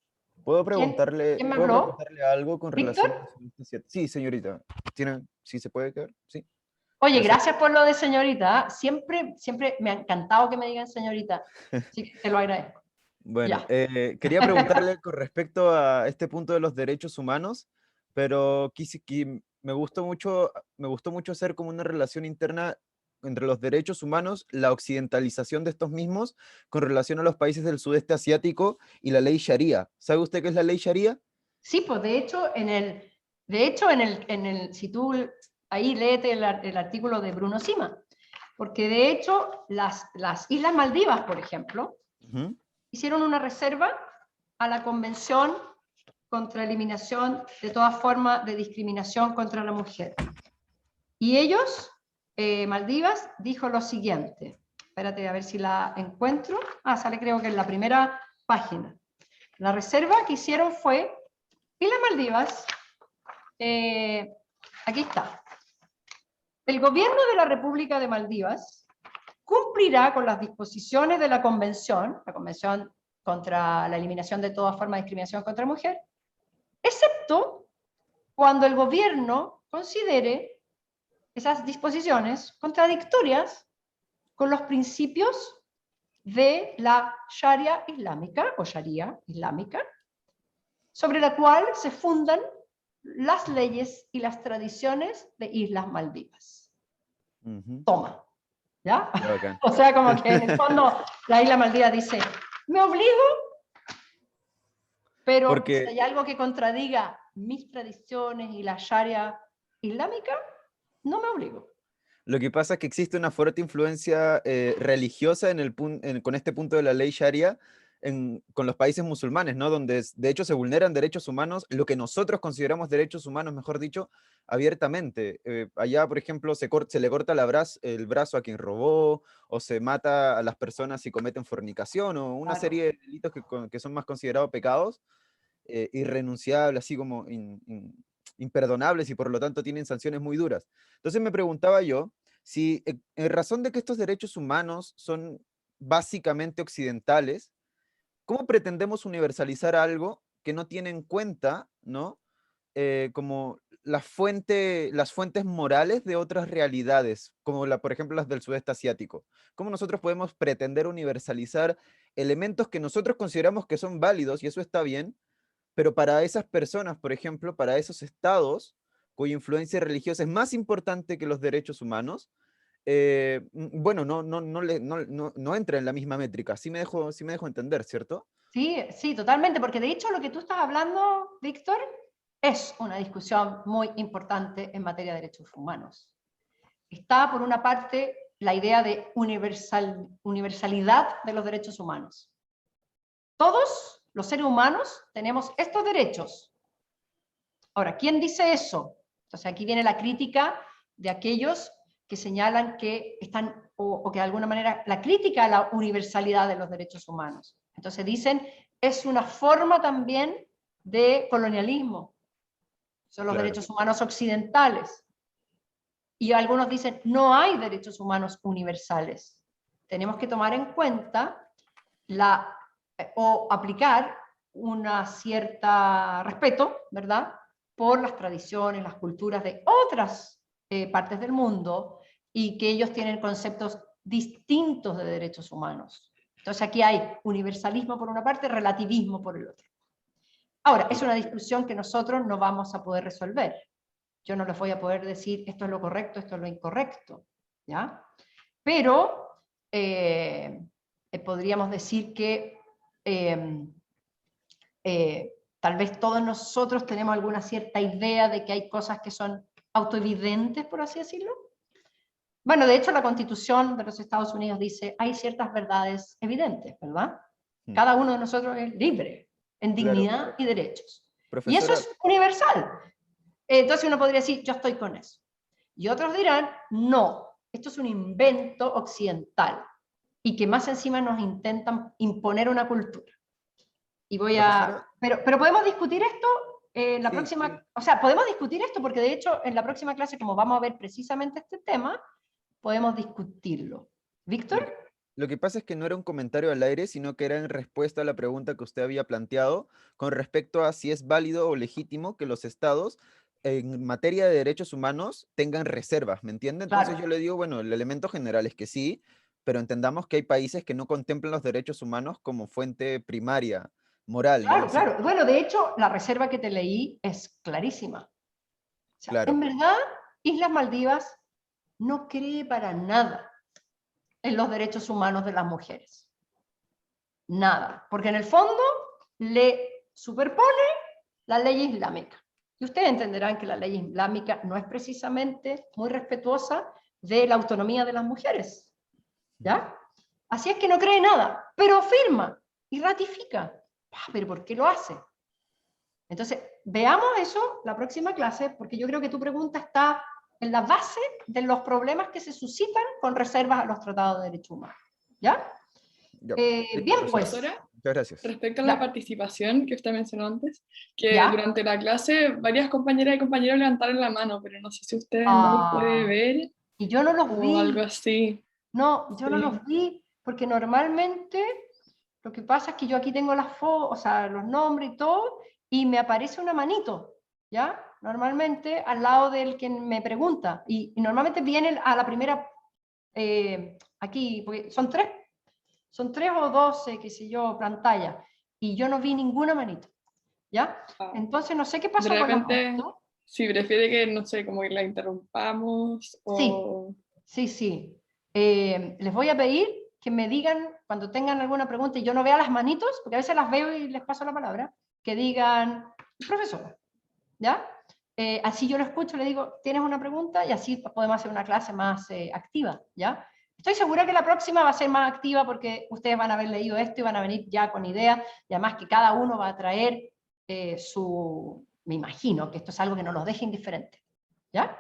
¿puedo preguntarle,
¿Quién me
¿puedo
habló?
preguntarle algo con
¿Víctor?
relación a la solicitud 7? Sí, señorita. ¿Sí se puede quedar? Sí.
Oye,
Gracias.
gracias por lo de señorita. Siempre me ha encantado que me digan señorita. Así que te lo agradezco.
Bueno,
Ya.
quería preguntarle con respecto a este punto de los derechos humanos, pero me gustó mucho hacer como una relación interna entre los derechos humanos, la occidentalización de estos mismos con relación a los países del sudeste asiático y la ley Sharia. ¿Sabe usted qué es la ley Sharia?
Sí, pues de hecho, si tú ahí léete el artículo de Bruno Sima, porque de hecho las Islas Maldivas, por ejemplo,
Ujú.
hicieron una reserva a la Convención contra eliminación de toda forma de discriminación contra la mujer. Y ellos, Maldivas, dijo lo siguiente. Espérate a ver si la encuentro. Sale creo que en la primera página. La reserva que hicieron fue Islas Maldivas, aquí está. El gobierno de la República de Maldivas cumplirá con las disposiciones de la Convención contra la eliminación de toda forma de discriminación contra la mujer, excepto cuando el gobierno considere esas disposiciones contradictorias con los principios de la Sharia islámica, o Sharia islámica, sobre la cual se fundan las leyes y las tradiciones de Islas Maldivas.
Ujú.
Toma, ¿ya?
Qué bacán.
O sea, como que en el fondo la Isla Maldivas dice, me obligo, pero
Porque-
si hay algo que contradiga mis tradiciones y la Sharia islámica, no me obligo.
Lo que pasa es que existe una fuerte influencia religiosa con este punto de la ley Sharia con los países musulmanes, ¿no? Donde de hecho se vulneran derechos humanos, lo que nosotros consideramos derechos humanos, mejor dicho, abiertamente. Allá, por ejemplo, se le corta el brazo a quien robó, o se mata a las personas si cometen fornicación, o una
Claro.
serie de delitos que son más considerados pecados, irrenunciables, así como imperdonables, y por lo tanto tienen sanciones muy duras. Entonces me preguntaba yo, si en razón de que estos derechos humanos son básicamente occidentales, ¿cómo pretendemos universalizar algo que no tiene en cuenta, ¿no? Como las fuentes morales de otras realidades, como por ejemplo las del sudeste asiático? ¿Cómo nosotros podemos pretender universalizar elementos que nosotros consideramos que son válidos, y eso está bien, pero para esas personas, por ejemplo, para esos estados cuya influencia religiosa es más importante que los derechos humanos, bueno, no entra en la misma métrica? Sí me dejo entender, ¿cierto?
Sí, sí, totalmente, porque de hecho lo que tú estás hablando, Víctor, es una discusión muy importante en materia de derechos humanos. Está, por una parte, la idea de universalidad de los derechos humanos. Todos los seres humanos tenemos estos derechos. Ahora, ¿quién dice eso? Entonces aquí viene la crítica de aquellos que señalan que están, o que de alguna manera, la crítica a la universalidad de los derechos humanos. Entonces dicen, es una forma también de colonialismo. Son los
Claro.
derechos humanos occidentales. Y algunos dicen, no hay derechos humanos universales. Tenemos que tomar en cuenta o aplicar una cierta respeto, ¿verdad?, por las tradiciones, las culturas de otras partes del mundo, y que ellos tienen conceptos distintos de derechos humanos. Entonces aquí hay universalismo por una parte, relativismo por el otro. Ahora, es una discusión que nosotros no vamos a poder resolver. Yo no les voy a poder decir esto es lo correcto, esto es lo incorrecto, ¿ya? Pero podríamos decir que tal vez todos nosotros tenemos alguna cierta idea de que hay cosas que son autoevidentes, por así decirlo. Bueno, de hecho la Constitución de los Estados Unidos dice, hay ciertas verdades evidentes, ¿verdad? Cada uno de nosotros es libre, en dignidad
Claro.
y derechos. Y
Profesora,
eso es universal. Entonces uno podría decir, yo estoy con eso. Y otros dirán, no, esto es un invento occidental, y que más encima nos intentan imponer una cultura. Y pero podemos discutir esto en la
Sí,
próxima,
sí.
o sea, podemos discutir esto porque de hecho en la próxima clase, como vamos a ver precisamente este tema, podemos discutirlo. ¿Víctor?
Lo que pasa es que no era un comentario al aire, sino que era en respuesta a la pregunta que usted había planteado con respecto a si es válido o legítimo que los estados en materia de derechos humanos tengan reservas, ¿me entiende? Entonces
Claro.
yo le digo, bueno, el elemento general es que sí, pero entendamos que hay países que no contemplan los derechos humanos como fuente primaria, moral, ¿no?
Claro,
Así
claro. Bueno, de hecho, la reserva que te leí es clarísima. O sea,
Claro.
en verdad, Islas Maldivas no cree para nada en los derechos humanos de las mujeres. Nada. Porque en el fondo le superpone la ley islámica. Y ustedes entenderán que la ley islámica no es precisamente muy respetuosa de la autonomía de las mujeres. ¿Ya? Así es que no cree nada, pero firma y ratifica. ¿Pero por qué lo hace? Entonces, veamos eso la próxima clase, porque yo creo que tu pregunta está en la base de los problemas que se suscitan con reservas a los tratados de derechos humanos. ¿Ya?
Ya.
Bien,
Profesora.
pues.
Profesora,
Muchas gracias.
Respecto a
Ya.
la participación que usted mencionó antes, que
Ya.
durante la clase varias compañeras y compañeros levantaron la mano, pero no sé si usted no lo puede
Ah,
ver
y yo no los
o
vi.
algo así.
No, yo no
Sí.
los vi porque normalmente lo que pasa es que yo aquí tengo las fotos, o sea, los nombres y todo, y me aparece una manito, ¿ya? Normalmente al lado del que me pregunta, y normalmente viene a la primera, aquí, porque son tres o 12, qué sé yo, pantalla, y yo no vi ninguna manito, ¿ya?
Ah,
Entonces no sé qué
de
pasó con las
repente,
manitos.
si prefiere que, no sé, como que la interrumpamos
Sí.
o...
Sí. Les voy a pedir que me digan, cuando tengan alguna pregunta y yo no vea las manitos, porque a veces las veo y les paso la palabra, que digan, profesora, ¿ya? Así yo lo escucho, le digo, ¿tienes una pregunta? Y así podemos hacer una clase más activa, ¿ya? Estoy segura que la próxima va a ser más activa porque ustedes van a haber leído esto y van a venir ya con ideas, y además que cada uno va a traer me imagino que esto es algo que no los deje indiferentes, ¿ya?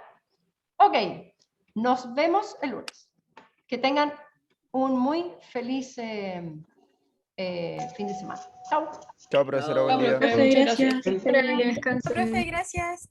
Ok. Nos vemos el lunes. Que tengan un muy feliz fin de semana. Chao.
Chao, profesora, buen
Ah,
día.
profe,
Profe,
muchas
gracias.
gracias.
Que descansen.
Profe, gracias.